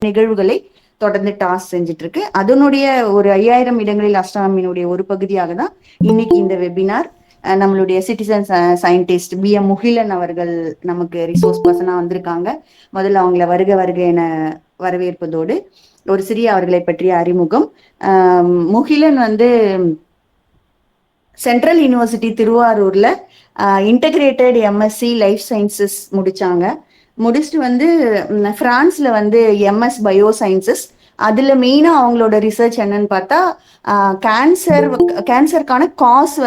நிகழ்வுகளை தொடர்ந்து டாஸ் செஞ்சுட்டு இருக்கு. அதனுடைய ஒரு 5000 இடங்களில் அஸ்ட்ரானமியினுடைய ஒரு பகுதியாக தான் இன்னைக்கு இந்த வெபினார். நம்மளுடைய சிட்டிசன் சயின்டிஸ்ட் BM முகிலன் அவர்கள் நமக்கு ரிசோர்ஸ் பர்சனா வந்திருக்காங்க. முதல்ல அவங்கள வருக வருக என வரவேற்பதோடு ஒரு சிறிய அவர்களை பற்றிய அறிமுகம். முகிலன் சென்ட்ரல் யூனிவர்சிட்டி திருவாரூர்ல இன்டகிரேட்டட் MSc லைஃப் சயின்சஸ் முடிச்சாங்க. முடிச்சுட்டு பிரான்ஸ்ல MS பயோ சயின்சஸ். அதுல மெயினா அவங்களோட ரிசர்ச் என்னன்னு பார்த்தா கேன்சருக்கான காஸ்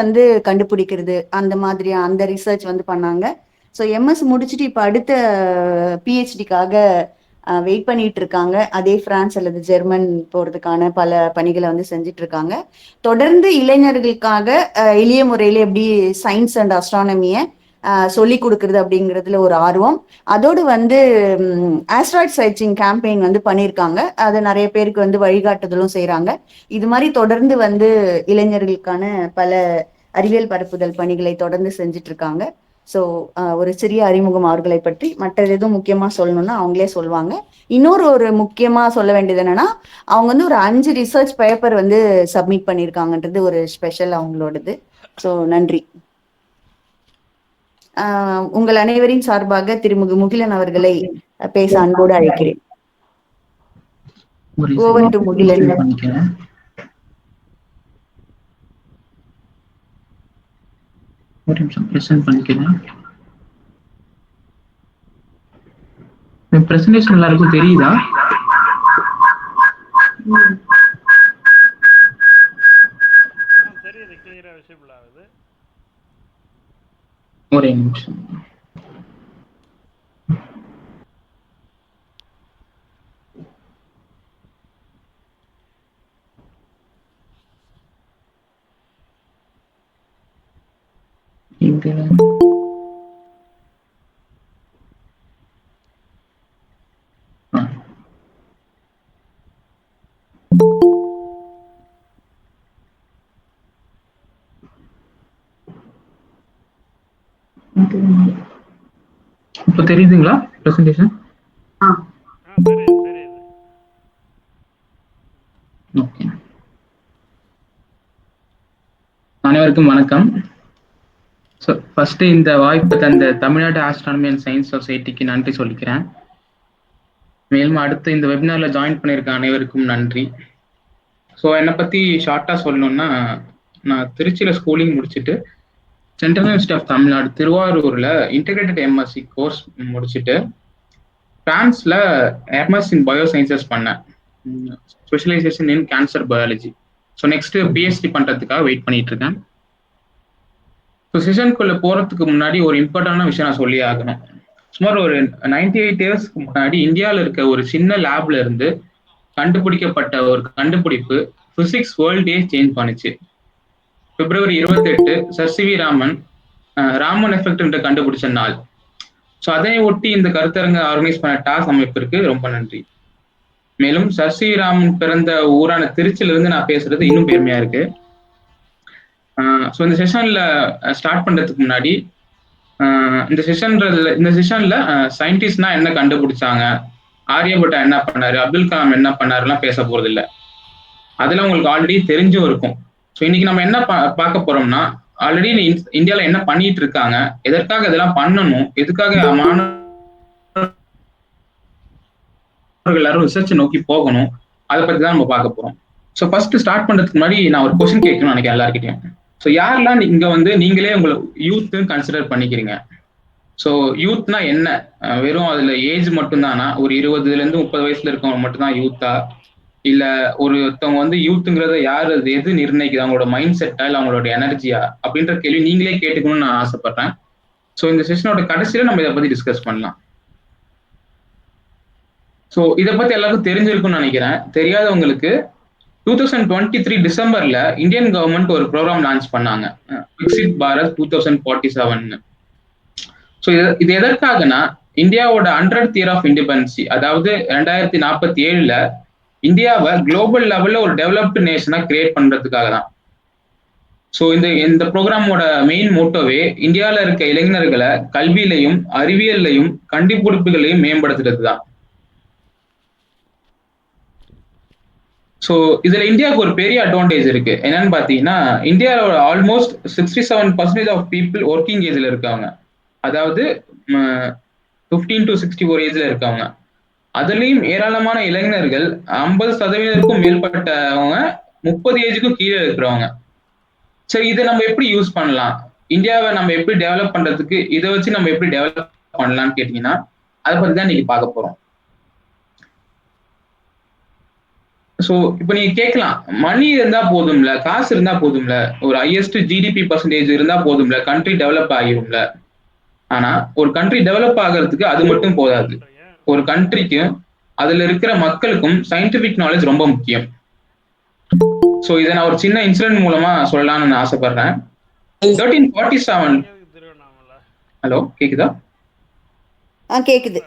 கண்டுபிடிக்கிறது, அந்த மாதிரி அந்த ரிசர்ச் பண்ணாங்க. ஸோ MS முடிச்சுட்டு இப்ப அடுத்த PhDக்காக வெயிட் பண்ணிட்டு இருக்காங்க. அதே பிரான்ஸ் அல்லது ஜெர்மன் போறதுக்கான பல பணிகளை செஞ்சுட்டு இருக்காங்க. தொடர்ந்து இளைஞர்களுக்காக எளிய முறையில எப்படி சயின்ஸ் அண்ட் அஸ்ட்ரானமிய சொல்லி கொடுக்கறது அப்படிங்கிறதுல ஒரு ஆர்வம். அதோடு ஆஸ்ட்ராய்ட் சர்ச்சிங் கேம்பெயின் பண்ணியிருக்காங்க. அதை நிறைய பேருக்கு வழிகாட்டுதலும் செய்யறாங்க. இது மாதிரி தொடர்ந்து இளைஞர்களுக்கான பல அறிவியல் பரப்புதல் பணிகளை தொடர்ந்து செஞ்சுட்டு இருக்காங்க. ஸோ ஒரு சிறிய அறிமுகம் அவர்களை பற்றி. மற்ற எதுவும் முக்கியமா சொல்லணும்னா அவங்களே சொல்லுவாங்க. ஒரு முக்கியமா சொல்ல வேண்டியது என்னன்னா, அவங்க ஒரு 5 ரிசர்ச் பேப்பர் சப்மிட் பண்ணியிருக்காங்கன்றது ஒரு ஸ்பெஷல் அவங்களோடது. ஸோ நன்றி. உங்கள் அனைவரின் சார்பாக திரு முகிலன் அவர்களை பேச அன்போடு அழைக்கிறேன். Over to Mugilan. ஒரு நிமிஷம் பிரசன்ட் பண்ணிக்கிறேன். பிரசன்டேஷன் எல்லாருக்கும் தெரியுதா? தெரியுது, கிளியரா விசிபிள் ஆகுது. ஒரே நிமிஷம். இப்ப தெரியுதுங்களா பிரசன்டேஷன்? ஓகே. அனைவருக்கும் வணக்கம். ஃபர்ஸ்ட் இந்த வாய்ப்பு தந்த தமிழ்நாடு ஆஸ்ட்ரானமி அண்ட் சயின்ஸ் சொசைட்டிக்கு நன்றி சொல்லிக்கிறேன். மேலும் அடுத்து இந்த வெபினார்ல ஜாயின் பண்ணியிருக்க அனைவருக்கும் நன்றி. ஸோ என்னை பத்தி ஷார்ட்டா சொல்லணும்னா, நான் திருச்சியில ஸ்கூலிங் முடிச்சுட்டு சென்ட்ரல் யூனிவர்சிட்டி ஆஃப் தமிழ்நாடு திருவாரூர்ல இன்டகிரேட்டட் MSc கோர்ஸ் முடிச்சுட்டு பிரான்ஸ்ல MS இன் பயோ சயின்சஸ் பண்ணேன், specialisation in cancer biology. So next PhD பண்றதுக்காக வெயிட் பண்ணிட்டு இருக்கேன். ஸோ செஷனுக்குள்ள போறதுக்கு முன்னாடி ஒரு இம்பார்ட்டன்டான விஷயம் நான் சொல்லி ஆகணும். சுமார் ஒரு 98 இயர்ஸ்க்கு முன்னாடி இந்தியாவில் இருக்க ஒரு சின்ன லேப்ல இருந்து கண்டுபிடிக்கப்பட்ட ஒரு கண்டுபிடிப்பு பிசிக்ஸ் வேர்ல்டே சேஞ்ச் பண்ணுச்சு. February 28 sir CV Raman effect கண்டுபிடிச்ச நாள். ஸோ அதை ஒட்டி இந்த கருத்தரங்க ஆர்கனைஸ் பண்ண டாஸ் அமைப்பிற்கு ரொம்ப நன்றி. மேலும் சர் CV ராமன் பிறந்த ஊரான திருச்சியிலிருந்து நான் பேசுறது இன்னும் பெருமையா இருக்கு. ஸோ இந்த செஷன்ல ஸ்டார்ட் பண்றதுக்கு முன்னாடி இந்த செஷன்ல சயின்டிஸ்ட்னா என்ன கண்டுபிடிச்சாங்க, ஆரியபட்டா என்ன பண்ணாரு, அப்துல் கலாம் என்ன பண்ணாருலாம் பேச போறது இல்லை. அதெல்லாம் உங்களுக்கு ஆல்ரெடி தெரிஞ்சும் இருக்கும். ஸோ இன்னைக்கு நம்ம என்ன பார்க்க போறோம்னா, ஆல்ரெடி இந்தியாவில் என்ன பண்ணிட்டு இருக்காங்க, எதற்காக இதெல்லாம் பண்ணணும், எதுக்காக மாணவர்கள் எல்லாரும் ரிசர்ச் நோக்கி போகணும், அதை பத்தி தான் நம்ம பார்க்க போறோம். ஸோ ஃபர்ஸ்ட் ஸ்டார்ட் பண்றதுக்கு முன்னாடி நான் ஒரு கொஸ்டின் கேட்கணும்னு நினைக்கிறேன் எல்லாருக்கிட்டையும். ஸோ யாரெல்லாம் இங்க நீங்களே உங்களை யூத் கன்சிடர் பண்ணிக்கிறீங்க? ஸோ யூத்னா என்ன? வெறும் அதுல ஏஜ் மட்டும்தானா? ஒரு 20 இருந்து 30 வயசுல இருக்கவங்க மட்டும்தான் யூத்தா? இல்ல ஒருத்தவங்க யூத்துங்கிறத யாரு எது நிர்ணயிக்குது? அவங்களோட மைண்ட் செட்டா இல்ல அவங்களோட எனர்ஜியா அப்படின்ற கேள்வி நீங்களே கேட்டுக்கணும்னு நான் ஆசைப்படுறேன். ஸோ இந்த செஷனோட கடைசியில நம்ம இதை பத்தி டிஸ்கஸ் பண்ணலாம். ஸோ இதை பத்தி எல்லாருக்கும் தெரிஞ்சிருக்கும்னு நினைக்கிறேன். தெரியாதவங்களுக்கு 2023 டிசம்பர்ல இந்தியன் கவர்மெண்ட் ஒரு ப்ரோக்ராம் லான்ச் பண்ணாங்க, விக்சித் பாரத் 2047. ஸோ இது எதற்காகனா, இந்தியாவோட 100th இயர் ஆஃப் இண்டிபெண்டன்சி, அதாவது 2047ல இந்தியாவை குளோபல் லெவல்ல ஒரு டெவலப்டு நேஷனா கிரியேட் பண்றதுக்காக தான். ஸோ இந்த ப்ரோக்ராமோட மெயின் மோட்டோவே இந்தியாவில் இருக்க இளைஞர்களை கல்வியிலையும் அறிவியல்லையும் கண்டுபிடிப்புகளையும் மேம்படுத்துறது தான். ஸோ இதுல இந்தியாவுக்கு ஒரு பெரிய அட்வான்டேஜ் இருக்கு. என்னன்னு பாத்தீங்கன்னா, இந்தியாவோட ஆல்மோஸ்ட் 67% ஆஃப் பீப்புள் ஒர்க்கிங் ஏஜ்ல இருக்காங்க. அதாவது 15 to 64 ஏஜ்ல இருக்காங்க. அதுலயும் ஏராளமான இளைஞர்கள் 50% மேற்பட்டவங்க 30 ஏஜுக்கும் கீழே இருக்கிறவங்க. சரி, இதை நம்ம எப்படி யூஸ் பண்ணலாம்? இந்தியாவை நம்ம எப்படி டெவலப் பண்றதுக்கு இதை வச்சு நம்ம எப்படி டெவலப் பண்ணலாம்னு கேட்டீங்கன்னா, அதை பத்தி தான் நீங்க பார்க்க போறோம். சோ இப்ப நீங்க கேட்கலாம், மணி இருந்தா போதும்ல, காசு இருந்தா போதும்ல, ஒரு ஹையஸ்ட் ஜிடிபி பர்சன்டேஜ் இருந்தா போதும்ல, கண்ட்ரி டெவலப் ஆகிரும்ல. ஆனா ஒரு கண்ட்ரி டெவலப் ஆகிறதுக்கு அது மட்டும் போதாது. ஒரு கண்ட்ரிக்கும் அதுல இருக்கிற மக்களுக்கும் சயின்டிபிக் நாலேஜ் ரொம்ப முக்கியம். சோ இதை நான் ஒரு சின்ன இன்சிடென்ட் மூலமா சொல்லலாம்னு நான் ஆசைப்படுறேன். 1347. ஹலோ, கேக்குதா? கேக்குது.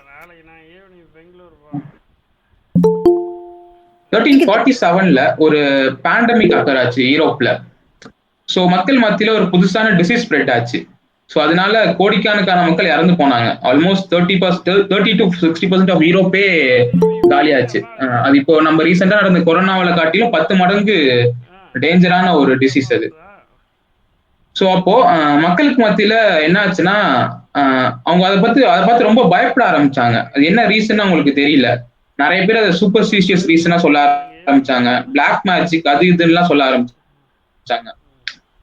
1347ல ஒரு பேண்டமிக் அக்கர் ஆச்சு யூரோப்ல. சோ மக்கள் மத்தியில ஒரு புதுசான டிசீஸ் ஸ்ப்ரெட் ஆச்சு. சோ அதனால கோடிக்கணக்கான மக்கள் இறந்து போனாங்க. ஆல்மோஸ்ட் 30 to 60% ஆஃப் யூரோப்பே காலியாச்சு. அது இப்போ நம்ம ரீசெண்டா நடந்த கொரோனாவில காட்டிலும் 10 மடங்கு டேஞ்சரான ஒரு டிசீஸ் அது. சோ அப்போ மக்களுக்கு மத்தியில என்ன ஆச்சுன்னா, அவங்க அதை பார்த்து ரொம்ப பயப்பட ஆரம்பிச்சாங்க. அது என்ன ரீசன் அவங்களுக்கு தெரியல. நிறைய பேர் அதை சூப்பர்ஸ்டிஷியஸ் ரீசனா சொல்ல ஆரம்பிச்சாங்க. பிளாக் மேஜிக் அது இதுன்னு சொல்ல ஆரம்பிச்சாங்க.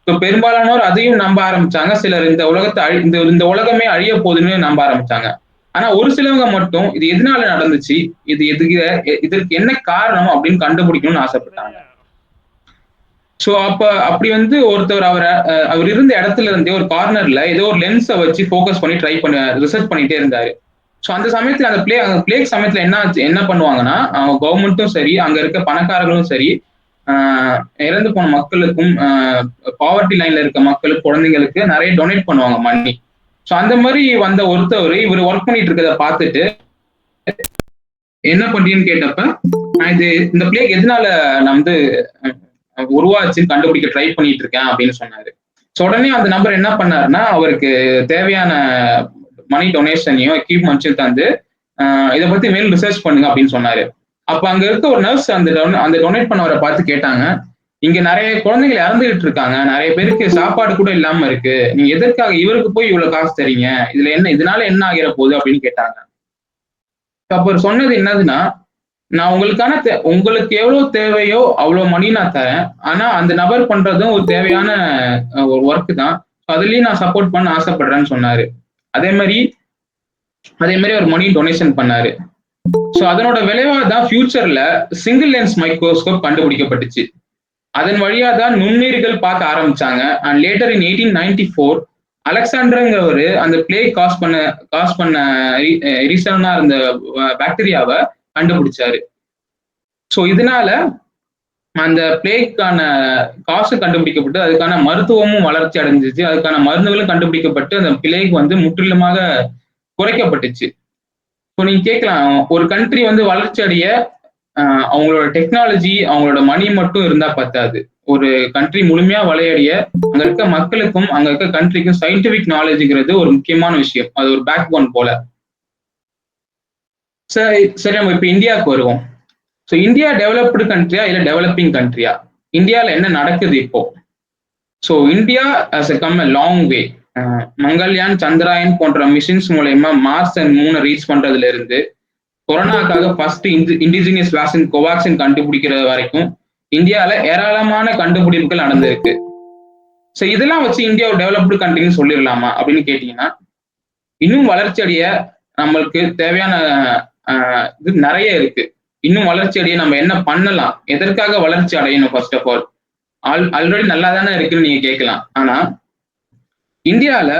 பெரும்பாலானோர் அதையும் நம்ப ஆரம்பிச்சாங்க. சிலர் இந்த உலகத்தை இந்த உலகமே அழிய போகுதுன்னு நம்ப ஆரம்பிச்சாங்க. ஆனா ஒரு சிலவங்க மட்டும் இது எதனால நடந்துச்சு, இது இதற்கு என்ன காரணம் அப்படின்னு கண்டுபிடிக்கணும்னு ஆசைப்பட்டாங்க. சோ அப்படி ஒருத்தர் அவர் இருந்த இடத்துல இருந்தே ஒரு கார்னர்ல ஏதோ ஒரு லென்ஸை வச்சு ஃபோக்கஸ் பண்ணி ரிசர்ச் பண்ணிட்டே இருந்தாரு. சோ அந்த சமயத்துல அந்த பிளேக் சமயத்துல என்ன பண்ணுவாங்கன்னா, அவங்க கவர்மெண்ட்டும் சரி, அங்க இருக்க பணக்காரர்களும் சரி, இறந்து போன மக்களுக்கும் பாவர்ட்டி லைன்ல இருக்க மக்களுக்கு, குழந்தைங்களுக்கு நிறைய டொனேட் பண்ணுவாங்க மணி. சோ அந்த மாதிரி வந்த ஒருத்தவர் இவர் ஒர்க் பண்ணிட்டு இருக்கிறத பார்த்துட்டு என்ன பண்றீங்கன்னு கேட்டப்ப, நான் இந்த பிளேக் எதனால நான் உருவாச்சுன்னு கண்டுபிடிக்க ட்ரை பண்ணிட்டு இருக்கேன் அப்படின்னு சொன்னாரு. ஸோ உடனே அந்த நபர் என்ன பண்ணாருன்னா, அவருக்கு தேவையான மணி டொனேஷனையும் எக்யூப்மெண்ட்ஸையும் தந்து இதை பத்தி மேலும் ரிசர்ச் பண்ணுங்க அப்படின்னு சொன்னாரு. அப்ப அங்க இருக்க ஒரு நர்ஸ் அந்த டொனேட் பண்ணவரை பார்த்து கேட்டாங்க, இங்க நிறைய குழந்தைகள் இறந்துகிட்டு இருக்காங்க, நிறைய பேருக்கு சாப்பாடு கூட இல்லாம இருக்கு, நீங்க எதற்காக இவருக்கு போய் இவ்வளவு காசு தரீங்க, இதனால என்ன ஆகிற போகுது அப்படின்னு கேட்டாங்க. அப்ப சொன்னது என்னதுன்னா, நான் உங்களுக்கு எவ்வளவு தேவையோ அவ்வளவு மணி நான் தரேன். ஆனா அந்த நபர் பண்றதும் ஒரு தேவையான ஒரு ஒர்க் தான். அதுலயும் நான் சப்போர்ட் பண்ண ஆசைப்படுறேன்னு சொன்னாரு. அதே மாதிரி ஒரு மணி டொனேஷன் பண்ணாரு. சோ அதனோட விளைவா தான் ஃபியூச்சர்ல சிங்கிள் லென்ஸ் மைக்ரோஸ்கோப் கண்டுபிடிக்கப்பட்டுச்சு. அதன் வழியா தான் நுண்ணுயிர்கள் பார்க்க ஆரம்பிச்சாங்க. அண்ட் லேட்டர் இன் 1894 அலெக்சாண்டருங்கிறவரு அந்த பிளேக் காஸ் பண்ண ரீசனா இருந்த பாக்டீரியாவை கண்டுபிடிச்சாரு. சோ இதனால அந்த பிளேக்கான காசு கண்டுபிடிக்கப்பட்டு அதுக்கான மருத்துவமும் வளர்ச்சி அடைஞ்சிச்சு. அதுக்கான மருந்துகளும் கண்டுபிடிக்கப்பட்டு அந்த பிளேக் முற்றிலுமாக குறைக்கப்பட்டுச்சு. ஸோ நீங்க கேட்கலாம், ஒரு கண்ட்ரி வளர்ச்சி அடைய அவங்களோட டெக்னாலஜி, அவங்களோட மணி மட்டும் இருந்தா பத்தாது. ஒரு கண்ட்ரி முழுமையா வளையடைய அங்க இருக்க மக்களுக்கும் அங்க இருக்க கண்ட்ரிக்கும் சயின்டிபிக் நாலேஜ்ங்கிறது ஒரு முக்கியமான விஷயம். அது ஒரு பேக் போன் போல. சரி, நம்ம இப்ப இந்தியாவுக்கு வருவோம். ஸோ இந்தியா டெவலப்டு கண்ட்ரியா இல்ல டெவலப்பிங் கண்ட்ரியா? இந்தியாவில் என்ன நடக்குது இப்போ? So India has come a long way. Mangalyaan, Chandrayaan போன்ற மிஷின்ஸ் மூலயமா மார்ஸ் அண்ட் மூனை ரீச் பண்றதுல இருந்து, கொரோனாக்காக ஃபர்ஸ்ட் இண்டிஜினியஸ் வேக்சின் கோவாக்சின் கண்டுபிடிக்கிறது வரைக்கும் இந்தியாவில ஏராளமான கண்டுபிடிப்புகள் நடந்திருக்கு. ஸோ இதெல்லாம் வச்சு இந்தியா ஒரு டெவலப்டு கண்ட்ரின்னு சொல்லிடலாமா அப்படின்னு கேட்டீங்கன்னா, இன்னும் வளர்ச்சி அடைய நம்மளுக்கு தேவையான இது நிறைய இருக்கு. இன்னும் வளர்ச்சி அடைய நம்ம என்ன பண்ணலாம், எதற்காக வளர்ச்சி அடையணும்? ஃபர்ஸ்ட் ஆஃப் ஆல் ஆல்ரெடி நல்லா தானே இருக்குன்னு நீங்க கேட்கலாம். ஆனா இந்தியால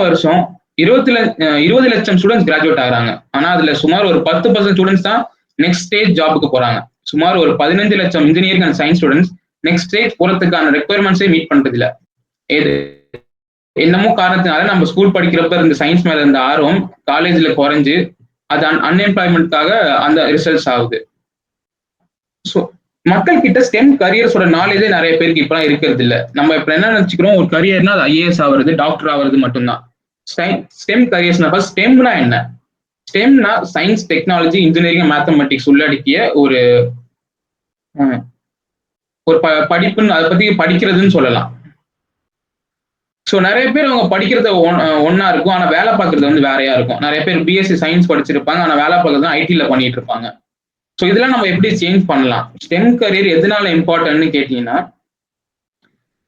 வருஷம் 20 லட்சம் ஸ்டூடெண்ட்ஸ் கிராஜுவேட் ஆகிறாங்க. ஆனா அதுல சுமார் ஒரு 10% ஸ்டூடெண்ட்ஸ் தான் நெக்ஸ்ட் ஸ்டேஜ் ஜாபுக்கு போறாங்க. சுமார் ஒரு 15 லட்சம் engineering and science students next stage போறதுக்கான ரெக்குயர்மெண்ட்ஸே மீட் பண்றது இல்ல. என்னமோ காரணத்தினால நம்ம ஸ்கூல் படிக்கிறப்ப இந்த சயின்ஸ் மேல இருந்த ஆர்வம் காலேஜ்ல குறைஞ்சு அது அன்எம்ப்ளாய்மெண்ட்காக அந்த ரிசல்ட்ஸ் ஆகுது. ஸோ மக்கள் கிட்ட ஸ்டெம் கரியர்ஸோட நாலேஜே நிறைய பேருக்கு இப்பெல்லாம் இருக்கிறது இல்லை. நம்ம இப்ப என்ன நினைச்சுக்கிறோம், ஒரு கரியர்னா அது ஐஏஎஸ் ஆகுறது, டாக்டர் ஆகுறது மட்டும்தான். ஸ்டெம் கரியர்ஸ்னா ஸ்டெம்னா என்ன? ஸ்டெம்னா சயின்ஸ், டெக்னாலஜி, இன்ஜினியரிங், மேத்தமெட்டிக்ஸ் உள்ளடக்கிய ஒரு ஒரு படிப்புன்னு அதை பத்தி படிக்கிறதுன்னு சொல்லலாம். ஸோ நிறைய பேர் அவங்க படிக்கிறது ஒன்னா இருக்கும், ஆனா வேலை பார்க்கறது வந்து வேறையா இருக்கும். நிறைய பேர் பிஎஸ்சி சயின்ஸ் படிச்சிருப்பாங்க, ஆனா வேலை பார்க்கறது ஐடில பண்ணிட்டு இருப்பாங்க. ஸோ இதெல்லாம் நம்ம எப்படி சேஞ்ச் பண்ணலாம்? ஸ்டெம் கரியர் எதனால இம்பார்ட்டன்ட்னு கேட்டீங்கன்னா,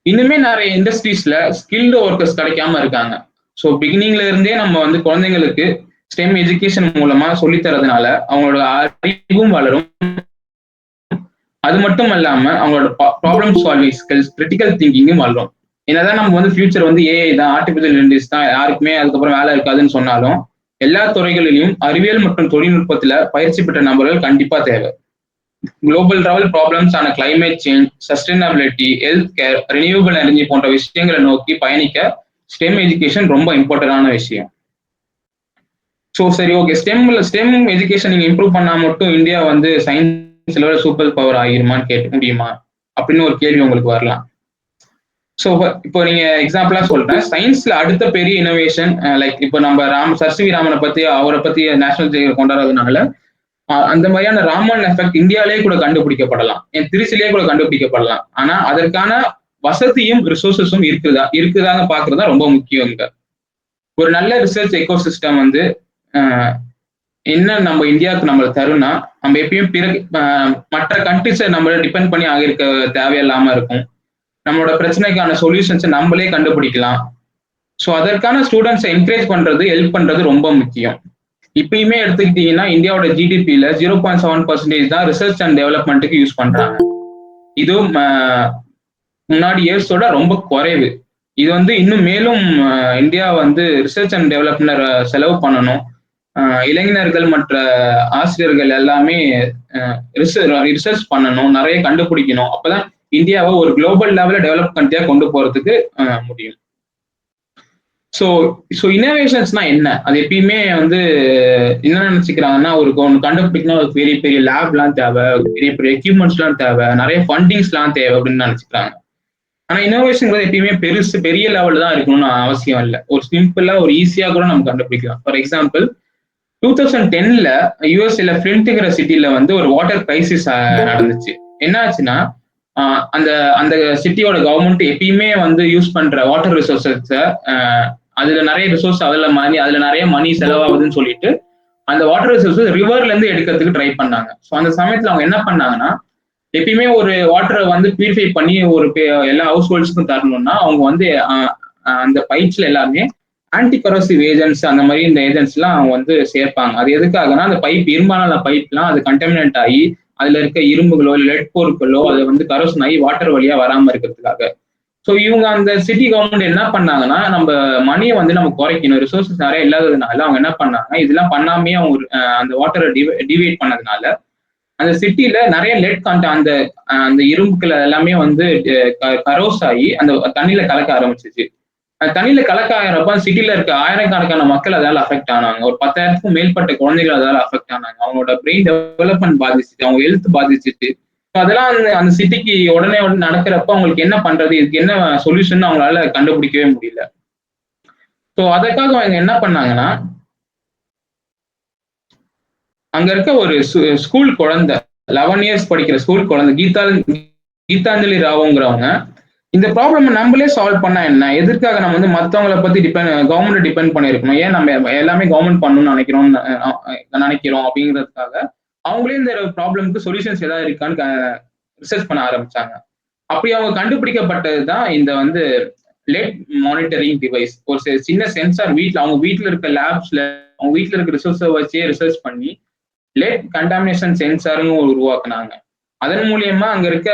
இன்னுமே நிறைய இண்டஸ்ட்ரீஸ்ல ஸ்கில்டு ஒர்க்கர்ஸ் கிடைக்காம இருக்காங்க. ஸோ பிகினிங்ல இருந்தே நம்ம வந்து குழந்தைங்களுக்கு ஸ்டெம் எஜுகேஷன் மூலமா சொல்லித்தரதுனால அவங்களோட அறிவும் வளரும். அது மட்டும் இல்லாம அவங்களோட ப்ராப்ளம் சால்விங் ஸ்கில்ஸ், கிரிட்டிக்கல் திங்கிங்கும் வளரும். என்னதான் நம்ம வந்து ஃபியூச்சர் வந்து ஏஐ தான், ஆர்டிபிஷியல் இன்டெலிஜென்ஸ் தான், யாருக்குமே அதுக்கப்புறம் வேலை இருக்காதுன்னு சொன்னாலும் எல்லா துறைகளிலும் அறிவியல் மற்றும் தொழில்நுட்பத்துல பயிற்சி பெற்ற நபர்கள் கண்டிப்பா தேவை. குளோபல் லெவல் ப்ராப்ளம்ஸ் ஆன climate change, sustainability, health care, renewable energy போன்ற விஷயங்களை நோக்கி பயணிக்க ஸ்டெம் எஜுகேஷன் ரொம்ப இம்பார்ட்டன்டான விஷயம். ஸோ சரி, ஓகே, ஸ்டெம் எஜுகேஷன் நீங்க இம்ப்ரூவ் பண்ணா மட்டும் இந்தியா வந்து சயின்ஸ்ல சூப்பர் பவர் ஆகிருமான்னு கேட்க முடியுமா அப்படின்னு ஒரு கேள்வி உங்களுக்கு வரலாம். ஸோ இப்போ நீங்க எக்ஸாம்பிளா சொல்றேன், சயின்ஸ்ல அடுத்த பெரிய இனோவேஷன் லைக் இப்போ நம்ம சர் வி ராமனை பத்தி அவரை பத்தி நேஷனல் டே கொண்டாடுறதுனால அந்த மாதிரியான ராமன் எஃபெக்ட் இந்தியாவிலேயே கூட கண்டுபிடிக்கப்படலாம், திருச்சிலேயே கூட கண்டுபிடிக்கப்படலாம். ஆனா அதற்கான வசதியும் ரிசோர்சஸும் இருக்குதான்னு பாக்குறதா ரொம்ப முக்கியம். இங்க ஒரு நல்ல ரிசர்ச் எக்கோசிஸ்டம் வந்து என்ன நம்ம இந்தியாவுக்கு நம்ம தரும்னா, நம்ம எப்பயும் மற்ற கண்ட்ரிஸை நம்ம டிபெண்ட் பண்ணி ஆகிருக்க தேவையில்லாம இருக்கும். நம்மளோட பிரச்சனைக்கான சொல்யூஷன்ஸை நம்மளே கண்டுபிடிக்கலாம். ஸோ அதற்கான ஸ்டூடெண்ட்ஸை என்கரேஜ் பண்றது, ஹெல்ப் பண்றது ரொம்ப முக்கியம். இப்பயுமே எடுத்துக்கிட்டீங்கன்னா இந்தியாவோட ஜிடிபியில 0.7% தான் ரிசர்ச் அண்ட் டெவலப்மெண்ட்டுக்கு யூஸ் பண்றாங்க. இது முன்னாடி இயர்ஸோட ரொம்ப குறைவு. இது வந்து இன்னும் மேலும் இந்தியா வந்து ரிசர்ச் அண்ட் டெவலப்மெண்ட் செலவு பண்ணணும். இளைஞர்கள் மற்ற ஆசிரியர்கள் எல்லாமே ரிசர்ச் பண்ணணும், நிறைய கண்டுபிடிக்கணும். அப்பதான் இந்தியாவை ஒரு குளோபல் லெவலில் டெவலப் கண்ட்ரியா கொண்டு போறதுக்கு முடியும். ஸோ இனோவேஷன்ஸ்னா என்ன? அது எப்பயுமே வந்து என்ன நினைச்சுக்கிறாங்கன்னா, ஒன்று கண்டுபிடிக்கணும், ஒரு பெரிய பெரிய லேப்லாம் தேவை, பெரிய பெரிய எக்யூப்மெண்ட்ஸ்லாம் தேவை, நிறைய ஃபண்டிங்ஸ்லாம் தேவை அப்படின்னு நினைச்சுக்கிறாங்க. ஆனா இனோவேஷன் எப்பயுமே பெரிய லெவல்ல தான் இருக்கணும்னு அவசியம் இல்லை. ஒரு சிம்பிளா ஒரு ஈஸியா கூட நம்ம கண்டுபிடிக்கலாம். ஃபார் எக்ஸாம்பிள் 2010ல யூஎஸ்ஏல ஃபிளின்ட்ங்கிற சிட்டில வந்து ஒரு வாட்டர் கிரைசிஸ் நடந்துச்சு. என்ன ஆச்சுன்னா, அந்த அந்த சிட்டியோட கவர்மெண்ட் எப்பயுமே வந்து யூஸ் பண்ற வாட்டர் ரிசோர்ஸஸ அதுல நிறைய ரிசோர்ஸ் அதுல நிறைய மணி செலவாகுதுன்னு சொல்லிட்டு அந்த வாட்டர் ரிசோர்ஸஸ் ரிவர்ல இருந்து எடுக்கிறதுக்கு ட்ரை பண்ணாங்க. ஸோ அந்த சமயத்துல அவங்க என்ன பண்ணாங்கன்னா, எப்பயுமே ஒரு வாட்டரை வந்து பியூரிஃபை பண்ணி எல்லா ஹவுஸ் ஹோல்ட்ஸ்க்கும் தரணும்னா அவங்க வந்து அந்த பைப்ஸ்ல எல்லாமே ஆன்டி கரோசிவ் ஏஜென்ட்ஸ் அந்த மாதிரி இந்த ஏஜென்ட்ஸ் எல்லாம் அவங்க வந்து சேர்ப்பாங்க. அது எதுக்காகனா, அந்த இரும்பான பைப்லாம் அது கண்டமினேட் ஆகி அதுல இருக்க இரும்புகளோ இல்லை லெட் பொருட்களோ அது வந்து கரோசன் ஆகி வாட்டர் வழியா வராம இருக்கிறதுக்காக. ஸோ இவங்க அந்த சிட்டி கவர்மெண்ட் என்ன பண்ணாங்கன்னா, நம்ம மணியை வந்து நம்ம குறைக்கணும், ரிசோர்சஸ் நிறைய இல்லாததுனால அவங்க என்ன பண்ணாங்க, இதெல்லாம் பண்ணாமே அவங்க அந்த வாட்டரை டிவைட் பண்ணதுனால அந்த சிட்டில நிறைய லெட் அந்த அந்த இரும்புகள் எல்லாமே வந்து கரோஸ் ஆகி அந்த தண்ணியில கலக்க ஆரம்பிச்சிச்சு. தண்ணியில கலக்க ஆகிறப்ப சிட்டில இருக்க ஆயிரக்கணக்கான மக்கள் அதால அஃபெக்ட் ஆனாங்க. ஒரு 10,000க்கும் மேற்பட்ட குழந்தைகள் அதால அஃபெக்ட் ஆனாங்க. அவங்களோட பிரெயின் டெவலப்மெண்ட் பாதிச்சுட்டு, அவங்க ஹெல்த் பாதிச்சுட்டு. அதெல்லாம் அந்த சிட்டிக்கு உடனே நடக்கிறப்ப அவங்களுக்கு என்ன பண்றது, இதுக்கு என்ன சொல்யூஷன் அவங்களால கண்டுபிடிக்கவே முடியல. ஸோ அதற்காக அவங்க என்ன பண்ணாங்கன்னா, அங்க இருக்க ஒரு ஸ்கூல் குழந்தை 11 இயர்ஸ் படிக்கிற ஸ்கூல் குழந்தை கீதாஞ்சலி ராவுங்கிறவங்க, இந்த ப்ராப்ளம் நம்மளே சால்வ் பண்ணா என்ன, எதற்காக நம்ம வந்து மற்றவங்களை பத்தி கவர்மெண்ட் டிபெண்ட் பண்ணிருக்கணும், ஏன் நம்ம எல்லாமே கவர்மெண்ட் பண்ணணும்னு நினைக்கிறோம் அப்படிங்கிறதுக்காக அவங்களே இந்த ப்ராப்ளம்க்கு சொல்யூஷன்ஸ் ஏதாவது இருக்கான்னு ரிசர்ச் பண்ண ஆரம்பிச்சாங்க. அப்படி அவங்க கண்டுபிடிக்கப்பட்டதுதான் இந்த வந்து லெட் மானிட்டரிங் டிவைஸ். ஒரு சின்ன சென்சார் அவங்க வீட்டுல இருக்க லேப்ஸ்ல அவங்க வீட்டுல இருக்க ரிசோர்ஸை வச்சே ரிசர்ச் பண்ணி லெட் கண்டாமினேஷன் சென்சார்னு உருவாக்குனாங்க. அதன் மூலியமா அங்க இருக்க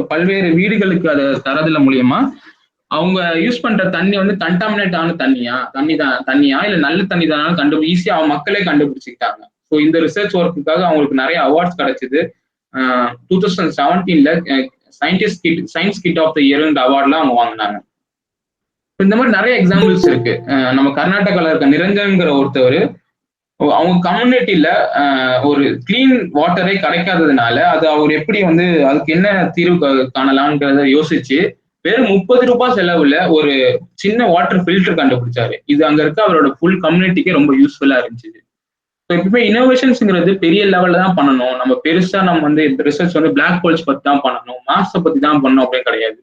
பல்வேறு வீடுகளுக்கு அதை தரதுல மூலியமா அவங்க யூஸ் பண்ற தண்ணி வந்து கண்டாமினேட் ஆன தண்ணியா இல்ல நல்ல தண்ணி தானு ஈஸியா அவங்க மக்களே கண்டுபிடிச்சிக்கிட்டாங்க. ஸோ இந்த ரிசர்ச் ஒர்க்குக்காக அவங்களுக்கு நிறைய அவார்ட்ஸ் கிடைச்சது. 2017ல சயின்ஸ் கிட் ஆஃப் த இயர்ங்கிற அவார்ட்லாம் அவங்க வாங்கினாங்க. இந்த மாதிரி நிறைய எக்ஸாம்பிள்ஸ் இருக்கு. நம்ம கர்நாடகால இருக்க நிரஞ்சன்கிற ஒருத்தவர் அவங்க கம்யூனிட்டியில ஒரு கிளீன் வாட்டரே கிடைக்காததுனால அது அவர் எப்படி வந்து அதுக்கு என்ன தீர்வு காணலாம்ன்றத யோசிச்சு வெறும் 30 ரூபாய் செலவுல ஒரு சின்ன வாட்டர் ஃபில்டர் கண்டுபிடிச்சாரு. இது அங்க இருக்க அவரோட ஃபுல் கம்யூனிட்டிக்கே ரொம்ப யூஸ்ஃபுல்லா இருந்துச்சு. எப்பவுமே இனோவேஷன்ஸ்ங்கிறது பெரிய லெவல்ல தான் பண்ணணும். நம்ம பெருசா நம்ம வந்து ரிசர்ச் வந்து பிளாக் ஹோல்ஸ் பத்தி தான் பண்ணணும், மார்ஸை பத்தி தான் பண்ணணும் அப்படின்னு கிடையாது.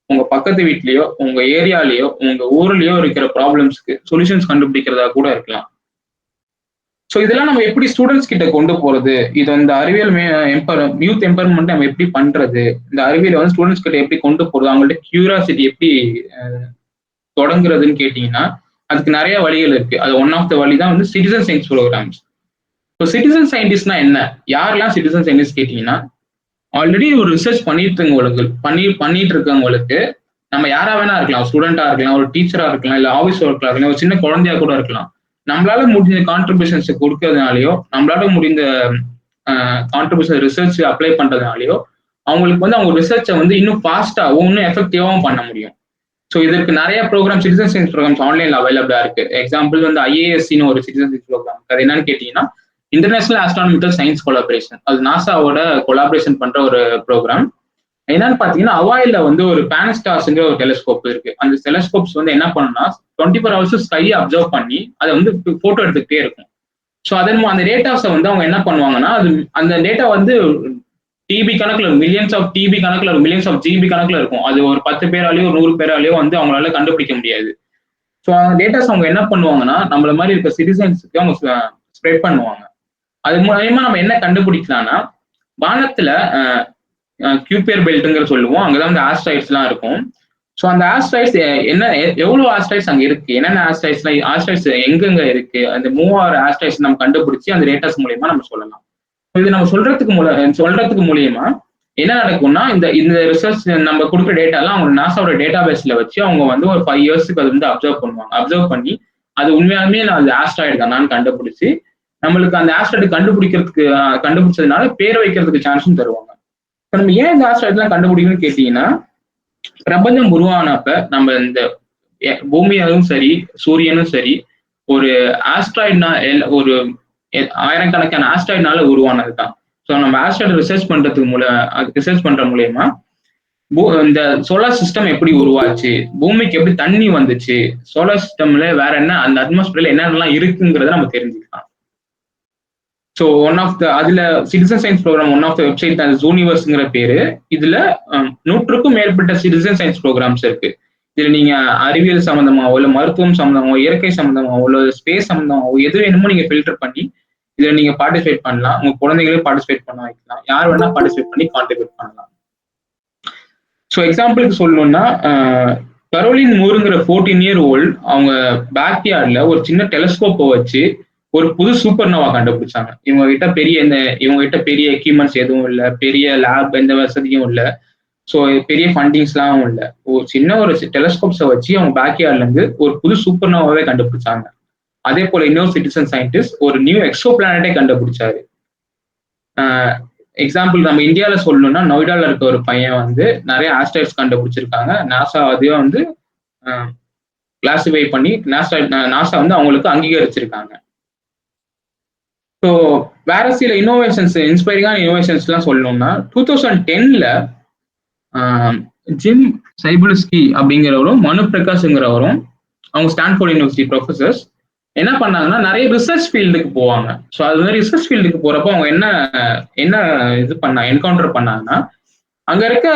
உங்க பக்கத்து வீட்லயோ, உங்க ஏரியாலயோ, உங்க ஊர்லயோ இருக்கிற ப்ராப்ளம்ஸ்க்கு சொல்யூஷன்ஸ் கண்டுபிடிக்கிறதா கூட இருக்கலாம். ஸோ இதெல்லாம் நம்ம எப்படி ஸ்டூடெண்ட்ஸ் கிட்ட கொண்டு போறது, இது இந்த அறிவியல் யூத் எம்பவர்மெண்ட் நம்ம எப்படி பண்றது, இந்த அறிவியலை வந்து ஸ்டூடெண்ட்ஸ் கிட்ட எப்படி கொண்டு போறது, அவங்கள்ட்ட கியூரியாசிட்டி எப்படி தொடங்குறதுன்னு கேட்டீங்கன்னா, அதுக்கு நிறைய வழிகள் இருக்கு. அது ஒன் ஆஃப் த வழி தான் வந்து சிட்டிசன் சயின்ஸ் ப்ரோக்ராம்ஸ். இப்போ சிட்டிசன் சயின்டிஸ்ட்னா என்ன, யாரெல்லாம் சிட்டிசன் சயின்டிஸ்ட் கேட்டீங்கன்னா, ஆல்ரெடி ஒரு ரிசர்ச் பண்ணிட்டு இருக்கவங்களுக்கு, நம்ம யாரா வேணா இருக்கலாம், ஸ்டூடெண்டா இருக்கலாம், ஒரு டீச்சரா இருக்கலாம், இல்ல ஆஃபீஸ் ஒர்க்கா இருக்கலாம், ஒரு சின்ன குழந்தையா கூட இருக்கலாம். நம்மளால முடிஞ்ச கான்ட்ரிபியூஷன்ஸ் கொடுக்கறதுனாலயோ, நம்மளால முடிந்த கான்ட்ரிபியூஷன் ரிசர்ச் அப்ளை பண்றதுனாலயோ, அவங்களுக்கு வந்து அவங்க ரிசர்ச்சை வந்து இன்னும் ஃபாஸ்டாகவும் இன்னும் எஃபெக்டிவாகவும் பண்ண முடியும். ஸோ இதற்கு நிறைய ப்ரோக்ராம் சிட்டிசன் சயின்ஸ் ப்ரோக்ராம்ஸ் ஆன்லைன்ல அவைலபிளா இருக்கு. எக்ஸாம்பிள் வந்து IASCன்னு ஒரு சிட்டிசன் சயின்ஸ் ப்ரோக்ராம். அது என்னன்னு கேட்டீங்கன்னா, இன்டர்நேஷனல் ஆஸ்ட்ரானமிக்கல் சயின்ஸ் கொலாபரேஷன். அது நாசாவோட கொலாபரேஷன் பண்ற ஒரு ப்ரோக்ராம். என்னன்னு பாத்தீங்கன்னா, ஹவாயில வந்து ஒரு பானஸ்டார்ஸ்ங்கிற ஒரு டெலிஸ்கோப் இருக்கு. அந்த டெலிஸ்கோப்ஸ் வந்து என்ன பண்ணுன்னா 24 hours ஸ்கையை அப்சர்வ் பண்ணி அதை வந்து போட்டோ எடுத்துக்கிட்டே இருக்கும். ஸோ அந்த டேட்டாஸை வந்து அவங்க என்ன பண்ணுவாங்கன்னா, அந்த டேட்டா வந்து டிபி கணக்குல, மில்லியன்ஸ் ஆஃப் டிபி கணக்குல, மில்லியன்ஸ் ஆஃப் ஜிபி கணக்குல இருக்கும். அது ஒரு 10 பேராலேயோ 100 பேராலேயோ வந்து அவங்களால கண்டுபிடிக்க முடியாது. ஸோ அந்த டேட்டாஸ் அவங்க என்ன பண்ணுவாங்கன்னா, நம்மள மாதிரி இருக்க சிட்டிசன்ஸுக்கு அவங்க ஸ்ப்ரெட் பண்ணுவாங்க. அது மூலமா நம்ம என்ன கண்டுபிடிக்கலாம்னா, வானத்துல கியூபியர் பெல்ட்ங்கிற சொல்லுவோம், அங்கதான் வந்து ஆஸ்ட்ராய்ட்ஸ் எல்லாம் இருக்கும். ஸோ அந்த ஆஸ்ட்ராய்ட்ஸ் என்ன, எவ்வளவு ஆஸ்ட்ராய்ட்ஸ் அங்க இருக்கு, என்னென்ன ஆஸ்ட்ராய்ட்ஸ் எங்கெங்க இருக்கு, அந்த 3000 ஆஸ்ட்ராய்ட்ஸ் நம்ம கண்டுபிடிச்சு அந்த டேட்டாஸ் மூலியமா நம்ம சொல்லலாம். இது நம்ம சொல்றதுக்கு மூலியமா என்ன நடக்கும்னா, இந்த ரிசர்ச் நம்ம கொடுக்குற டேட்டா எல்லாம் அவங்க நாசாவோட டேட்டா பேஸ்ல வச்சு அவங்க வந்து ஒரு 5 yearsக்கு அது வந்து அப்சர்வ் பண்ணுவாங்க. அப்சர்வ் பண்ணி அது உண்மையாலுமே அது ஆஸ்ட்ராய்டு தானான்னு கண்டுபிடிச்சு நம்மளுக்கு அந்த ஆஸ்ட்ராய்டு கண்டுபிடிச்சதுனால பேர் வைக்கிறதுக்கு சான்ஸும் தருவாங்க. இப்ப நம்ம ஏன் இந்த ஆஸ்ட்ராய்டு எல்லாம் கண்டுபிடிக்கணும்னு கேட்டீங்கன்னா, பிரபஞ்சம் உருவானப்ப நம்ம இந்த பூமியாலும் சரி, சூரியனும் சரி, ஒரு ஆஸ்ட்ராய்டுனா ஒரு ஆயிரக்கணக்கான ஆஸ்ட்ராய்டுனால உருவானதுதான். ஸோ நம்ம ஆஸ்ட்ராய்டு ரிசர்ச் பண்ற மூலயமா இந்த சோலார் சிஸ்டம் எப்படி உருவாச்சு, பூமிக்கு எப்படி தண்ணி வந்துச்சு, சோலார் சிஸ்டம்ல வேற என்ன, அந்த அட்மாஸ்பியர்ல என்னென்னலாம் இருக்குங்கிறத நம்ம தெரிஞ்சுக்கலாம். ஸோ அதுல citizen science programme one of the website அந்த ஜூனிவர்ஸ்ங்கிற பேரு. இதுல 100க்கும் மேற்பட்ட சிட்டிசன் சயின்ஸ் ப்ரோக்ராம்ஸ் இருக்கு. இதுல நீங்க அறிவியல் சம்பந்தமாவோ, இல்ல மருத்துவம் சம்பந்தமாவோ, இயற்கை சம்பந்தமாவோ, இல்ல ஸ்பேஸ் சம்பந்தமாவோ எது வேணுமோ நீங்க ஃபில்டர் பண்ணி இதுல நீங்க பார்ட்டிசிபேட் பண்ணலாம். உங்க குழந்தைகளே பார்ட்டிசிபேட் பண்ண வைக்கலாம். யார் வேணா பார்ட்டிசிபேட் பண்ணி கான்ட்ரிபியூட் பண்ணலாம். ஸோ எக்ஸாம்பிளுக்கு சொல்லணும்னா, கரோலின் மூருங்கிற 14-year-old அவங்க பேக்யார்ட்ல ஒரு சின்ன டெலிஸ்கோப்பை வச்சு ஒரு புது சூப்பர் நோவா கண்டுபிடிச்சாங்க. இவங்க கிட்ட பெரிய எக்யூப்மெண்ட்ஸ் எதுவும் இல்லை, பெரிய லேப் எந்த வசதியும் இல்லை, ஸோ பெரிய ஃபண்டிங்ஸ்லாம் இல்லை. ஒரு டெலிஸ்கோப்ஸை வச்சு அவங்க பேக்யார்ட்ல இருந்து ஒரு புது சூப்பர் நோவாவே கண்டுபிடிச்சாங்க. அதே போல இன்னொரு சிட்டிசன் சயின்டிஸ்ட் ஒரு நியூ எக்ஸோ பிளானட்டே கண்டுபிடிச்சாரு. எக்ஸாம்பிள் நம்ம இந்தியாவில் சொல்லணும்னா, நொய்டால இருக்க ஒரு பையன் வந்து நிறைய ஆஸ்ட்ராய்ட்ஸ் கண்டுபிடிச்சிருக்காங்க. நாசா அதையும் வந்து கிளாசிஃபை பண்ணி நாசா வந்து அவங்களுக்கு அங்கீகரிச்சிருக்காங்க. ஸோ வேற சில இன்ஸ்பைரிங்கான இனோவேஷன்ஸ்லாம் சொல்லணும்னா, 2010ல ஜிம் சைபுல்ஸ்கி அப்படிங்கிறவரும் மனு பிரகாஷ்ங்கிறவரும் அவங்க ஸ்டான்ஃபோர்ட் யூனிவர்சிட்டி ப்ரொஃபசர்ஸ் என்ன பண்ணாங்கன்னா, நிறைய ரிசர்ச் ஃபீல்டுக்கு போவாங்க. ஸோ அது மாதிரி ரிசர்ச் ஃபீல்டுக்கு போறப்போ அவங்க என்ன என்கவுண்டர் பண்ணாங்கன்னா, அங்க இருக்க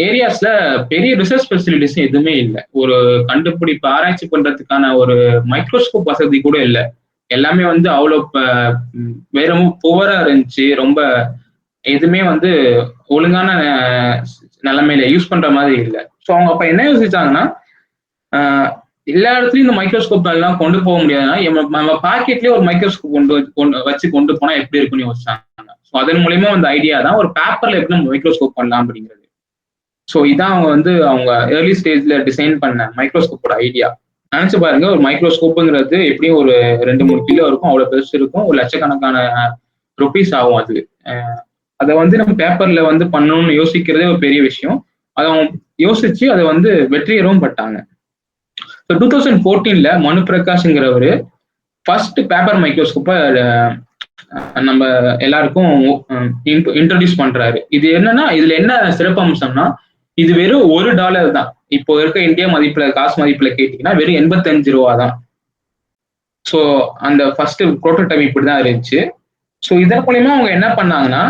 ஏரியாஸ்ல பெரிய ரிசர்ச் ஃபெசிலிட்டிஸ் எதுவுமே இல்லை. ஒரு கண்டுபிடிப்பு ஆராய்ச்சி பண்றதுக்கான ஒரு மைக்ரோஸ்கோப் வசதி கூட இல்லை. எல்லாமே வந்து அவ்வளோ வெறும் புவரா இருந்துச்சு. ரொம்ப எதுவுமே வந்து ஒழுங்கான நிலைமையில யூஸ் பண்ற மாதிரி இல்லை. ஸோ அவங்க அப்ப என்ன யோசிச்சாங்கன்னா, எல்லா இடத்துலயும் இந்த மைக்ரோஸ்கோப் எல்லாம் கொண்டு போக முடியாதுன்னா நம்ம பாக்கெட்லயே ஒரு மைக்ரோஸ்கோப் கொண்டு போனா எப்படி இருக்குன்னு யோசிச்சாங்க. ஸோ அதன் மூலியமா அந்த ஐடியா தான் ஒரு பேப்பர்ல எப்படி நம்ம மைக்ரோஸ்கோப் பண்ணலாம் அப்படிங்கிறது. ஸோ இதான் அவங்க ஏர்லி ஸ்டேஜ்ல டிசைன் பண்ண மைக்ரோஸ்கோப்போட ஐடியா. நினைச்சு பாருங்க, ஒரு மைக்ரோஸ்கோப்புங்கிறது எப்படியும் ஒரு 2-3 கிலோ இருக்கும், அவ்வளவு பெருசு இருக்கும், ஒரு லட்சக்கணக்கான ருபீஸ் ஆகும். அதை வந்து நம்ம பேப்பர்ல வந்து பண்ணணும்னு யோசிக்கிறதே ஒரு பெரிய விஷயம். அதை யோசிச்சு அதை வந்து வெற்றியரும் பட்டாங்க. 2014ல மனு பிரகாஷ்ங்கிறவரு ஃபர்ஸ்ட் பேப்பர் மைக்ரோஸ்கோப்பை நம்ம எல்லாருக்கும் இன்ட்ரோடியூஸ் பண்றாரு. இது என்னன்னா, இதுல என்ன சிறப்பு அம்சம்னா, இது வெறும் $1 தான். இப்போ இருக்க இந்தியா மதிப்புல, காசு மதிப்புல கேட்டீங்கன்னா வெறும் 85 ரூபா தான். ஸோ அந்த ஃபர்ஸ்ட் ப்ரோட்டோடைப் இப்படிதான் இருந்துச்சு. ஸோ இதன் மூலியமா அவங்க என்ன பண்ணாங்கன்னா,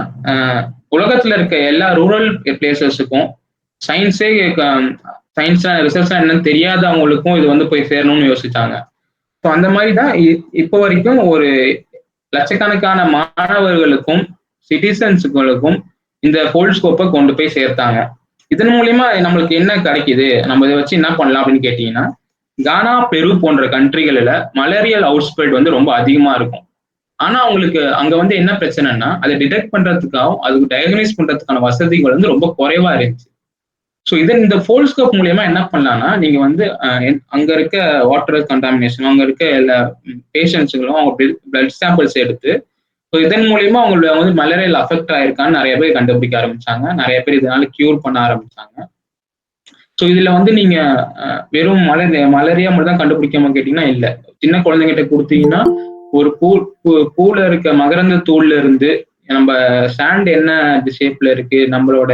உலகத்துல இருக்க எல்லா ரூரல் பிளேசஸுக்கும் சயின்ஸே சயின்ஸ் ரிசர்ச் என்னன்னு தெரியாதவங்களுக்கும் இது வந்து போய் சேரணும்னு யோசிச்சாங்க. ஸோ அந்த மாதிரி தான் இப்போ வரைக்கும் ஒரு லட்சக்கணக்கான மாணவர்களுக்கும் சிட்டிசன்ஸுகளுக்கும் இந்த ஃபோல்ஸ்கோப்பை கொண்டு போய் சேர்த்தாங்க. இதன் மூலியமா நம்மளுக்கு என்ன கிடைக்குது, நம்ம இதை வச்சு என்ன பண்ணலாம் அப்படின்னு கேட்டீங்கன்னா, கானா, பெரு போன்ற கண்ட்ரிகளில் மலேரியல் அவுட்ஸ்ப்ரெட் வந்து ரொம்ப அதிகமா இருக்கும். ஆனா அவங்களுக்கு அங்க வந்து என்ன பிரச்சனைன்னா, அதை டிடெக்ட் பண்றதுக்காகவும் அதுக்கு டயக்னைஸ் பண்றதுக்கான வசதிகள் வந்து ரொம்ப குறைவா இருந்துச்சு. ஸோ இந்த ஃபோல்ஸ்கோப் மூலியமா என்ன பண்ணலாம்னா, நீங்க வந்து அங்க இருக்க வாட்டர் கண்டாமினேஷன், அங்க இருக்க எல்லா பேஷண்ட்ஸுங்களும் அவங்க பிளட் சாம்பிள்ஸ் எடுத்து, ஸோ இதன் மூலியமா அவங்கள வந்து மலேரியால அஃபெக்ட் ஆயிருக்கான்னு நிறைய பேர் கண்டுபிடிக்க ஆரம்பிச்சாங்க. நிறைய பேர் இதனால கியூர் பண்ண ஆரம்பிச்சாங்க. ஸோ இதுல வந்து நீங்க வெறும் மலேரியா மட்டும் தான் கண்டுபிடிக்காம கேட்டீங்கன்னா இல்ல. சின்ன குழந்தைங்கிட்ட கொடுத்தீங்கன்னா ஒரு பூல இருக்க மகரந்த தூள்ல இருந்து நம்ம சாண்ட் என்ன ஷேப்ல இருக்கு, நம்மளோட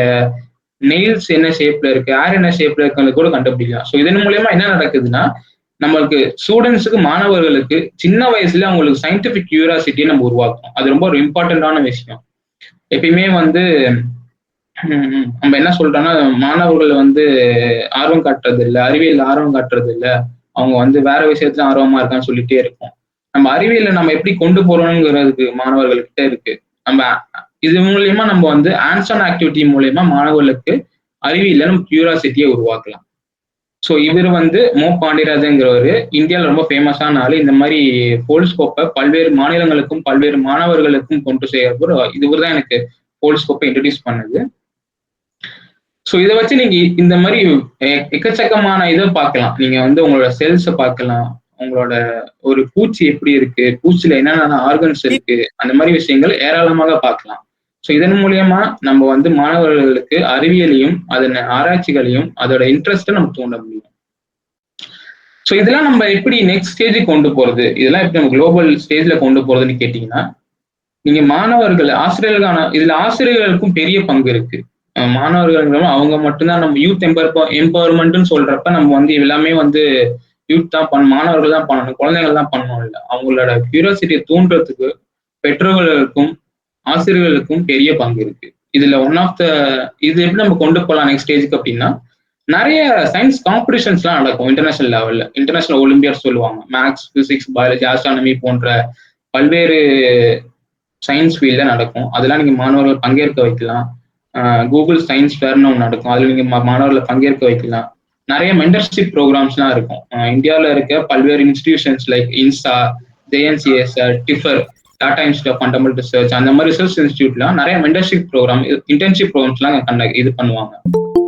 நெயில்ஸ் என்ன ஷேப்ல இருக்கு, ஹேர் என்ன ஷேப்ல இருக்கிறது கூட கண்டுபிடிக்கலாம். ஸோ இதன் மூலியமா என்ன நடக்குதுன்னா, நம்மளுக்கு ஸ்டூடெண்ட்ஸுக்கு, மாணவர்களுக்கு சின்ன வயசுல அவங்களுக்கு சயின்டிபிக் கியூரியாசிட்டியை நம்ம உருவாக்கணும். அது ரொம்ப ஒரு இம்பார்ட்டன்டான விஷயம். எப்பயுமே வந்து நம்ம என்ன சொல்றோம்னா, மாணவர்கள் வந்து ஆர்வம் காட்டுறது இல்லை, அறிவியல் ஆர்வம் காட்டுறது இல்லை, அவங்க வந்து வேற விஷயத்துல ஆர்வமா இருக்கான்னு சொல்லிட்டே இருக்கோம். நம்ம அறிவியலை நம்ம எப்படி கொண்டு போறோம்ங்கிறதுக்கு மாணவர்கள்கிட்ட இருக்கு. நம்ம இது மூலியமா நம்ம வந்து ஹேண்ட்ஸ் ஆன் ஆக்டிவிட்டி மூலியமா மாணவர்களுக்கு அறிவியல நம்ம கியூரியாசிட்டியை உருவாக்கலாம். ஸோ இவர் வந்து மோ பாண்டியராஜங்கிறவரு இந்தியாவில் ரொம்ப ஃபேமஸான ஆளு. இந்த மாதிரி ஃபோல்ஸ்கோப்பை பல்வேறு மாநிலங்களுக்கும் பல்வேறு மாணவர்களுக்கும் கொண்டு செய்யறது இவர் தான் எனக்கு ஃபோல்ஸ்கோப்பை இன்ட்ரடியூஸ் பண்ணது. ஸோ இதை வச்சு நீங்க இந்த மாதிரி எக்கச்சக்கமான இதை பார்க்கலாம். நீங்க வந்து உங்களோட செல்ஸை பார்க்கலாம், உங்களோட ஒரு பூச்சி எப்படி இருக்கு, பூச்சியில என்னென்ன ஆர்கன்ஸ் இருக்கு, அந்த மாதிரி விஷயங்கள் ஏராளமாக பார்க்கலாம். ஸோ இதன் மூலியமா நம்ம வந்து மாணவர்களுக்கு அறிவியலையும் அதன் ஆராய்ச்சிகளையும் அதோட இன்ட்ரெஸ்ட்டை நம்ம தூண்ட முடியும். ஸோ இதெல்லாம் நம்ம எப்படி நெக்ஸ்ட் ஸ்டேஜுக்கு கொண்டு போறது, இதெல்லாம் எப்படி நம்ம குளோபல் ஸ்டேஜ்ல கொண்டு போறதுன்னு கேட்டீங்கன்னா, நீங்க மாணவர்கள் ஆசிரியர்களுக்கான இதுல ஆசிரியர்களுக்கும் பெரிய பங்கு இருக்கு. மாணவர்கள் அவங்க மட்டும்தான் நம்ம யூத் எம்பவர்மெண்ட்னு சொல்றப்ப நம்ம வந்து எல்லாமே வந்து யூத் தான் மாணவர்கள் தான் பண்ணணும், குழந்தைகள் தான் பண்ணணும் இல்லை. அவங்களோட கியூரியாசிட்டியை தூண்டுறதுக்கு பெற்றோர்களுக்கும் ஆசிரியர்களுக்கும் பெரிய பங்கு இருக்கு. இதுல இது எப்படி நம்ம கொண்டு போகலாம் நெக்ஸ்ட் ஸ்டேஜுக்கு அப்படின்னா, நிறைய சயின்ஸ் காம்படிஷன்ஸ்லாம் நடக்கும் இன்டர்நேஷனல் லெவல்ல. இன்டர்நேஷனல் ஒலிம்பியாட் சொல்லுவாங்க. மேக்ஸ், பிசிக்ஸ், பயாலஜி, ஆஸ்ட்ரானமி போன்ற பல்வேறு சயின்ஸ் ஃபீல்ட்ல நடக்கும். அதெல்லாம் நீங்க மாணவர்கள் பங்கேற்க வைக்கலாம். கூகுள் சயின்ஸ் ஃபேர்னு ஒன்று நடக்கும், அதுல நீங்க மாணவர்களை பங்கேற்க வைக்கலாம். நிறைய மென்டர்ஷிப் ப்ரோக்ராம்ஸ்லாம் இருக்கும். இந்தியாவில் இருக்க பல்வேறு institutions like InStem, JNCASR, TIFR, Tata institute of fundamental research, அந்த மாதிரி ரிசர்ச் இன்ஸ்டியூட்லாம் நிறைய மென்டர்ஷிப் ப்ரோக்ராம், இன்டர்ன்ஷிப் ப்ரோக்ராம்ஸ்லாம் இது பண்ணுவாங்க.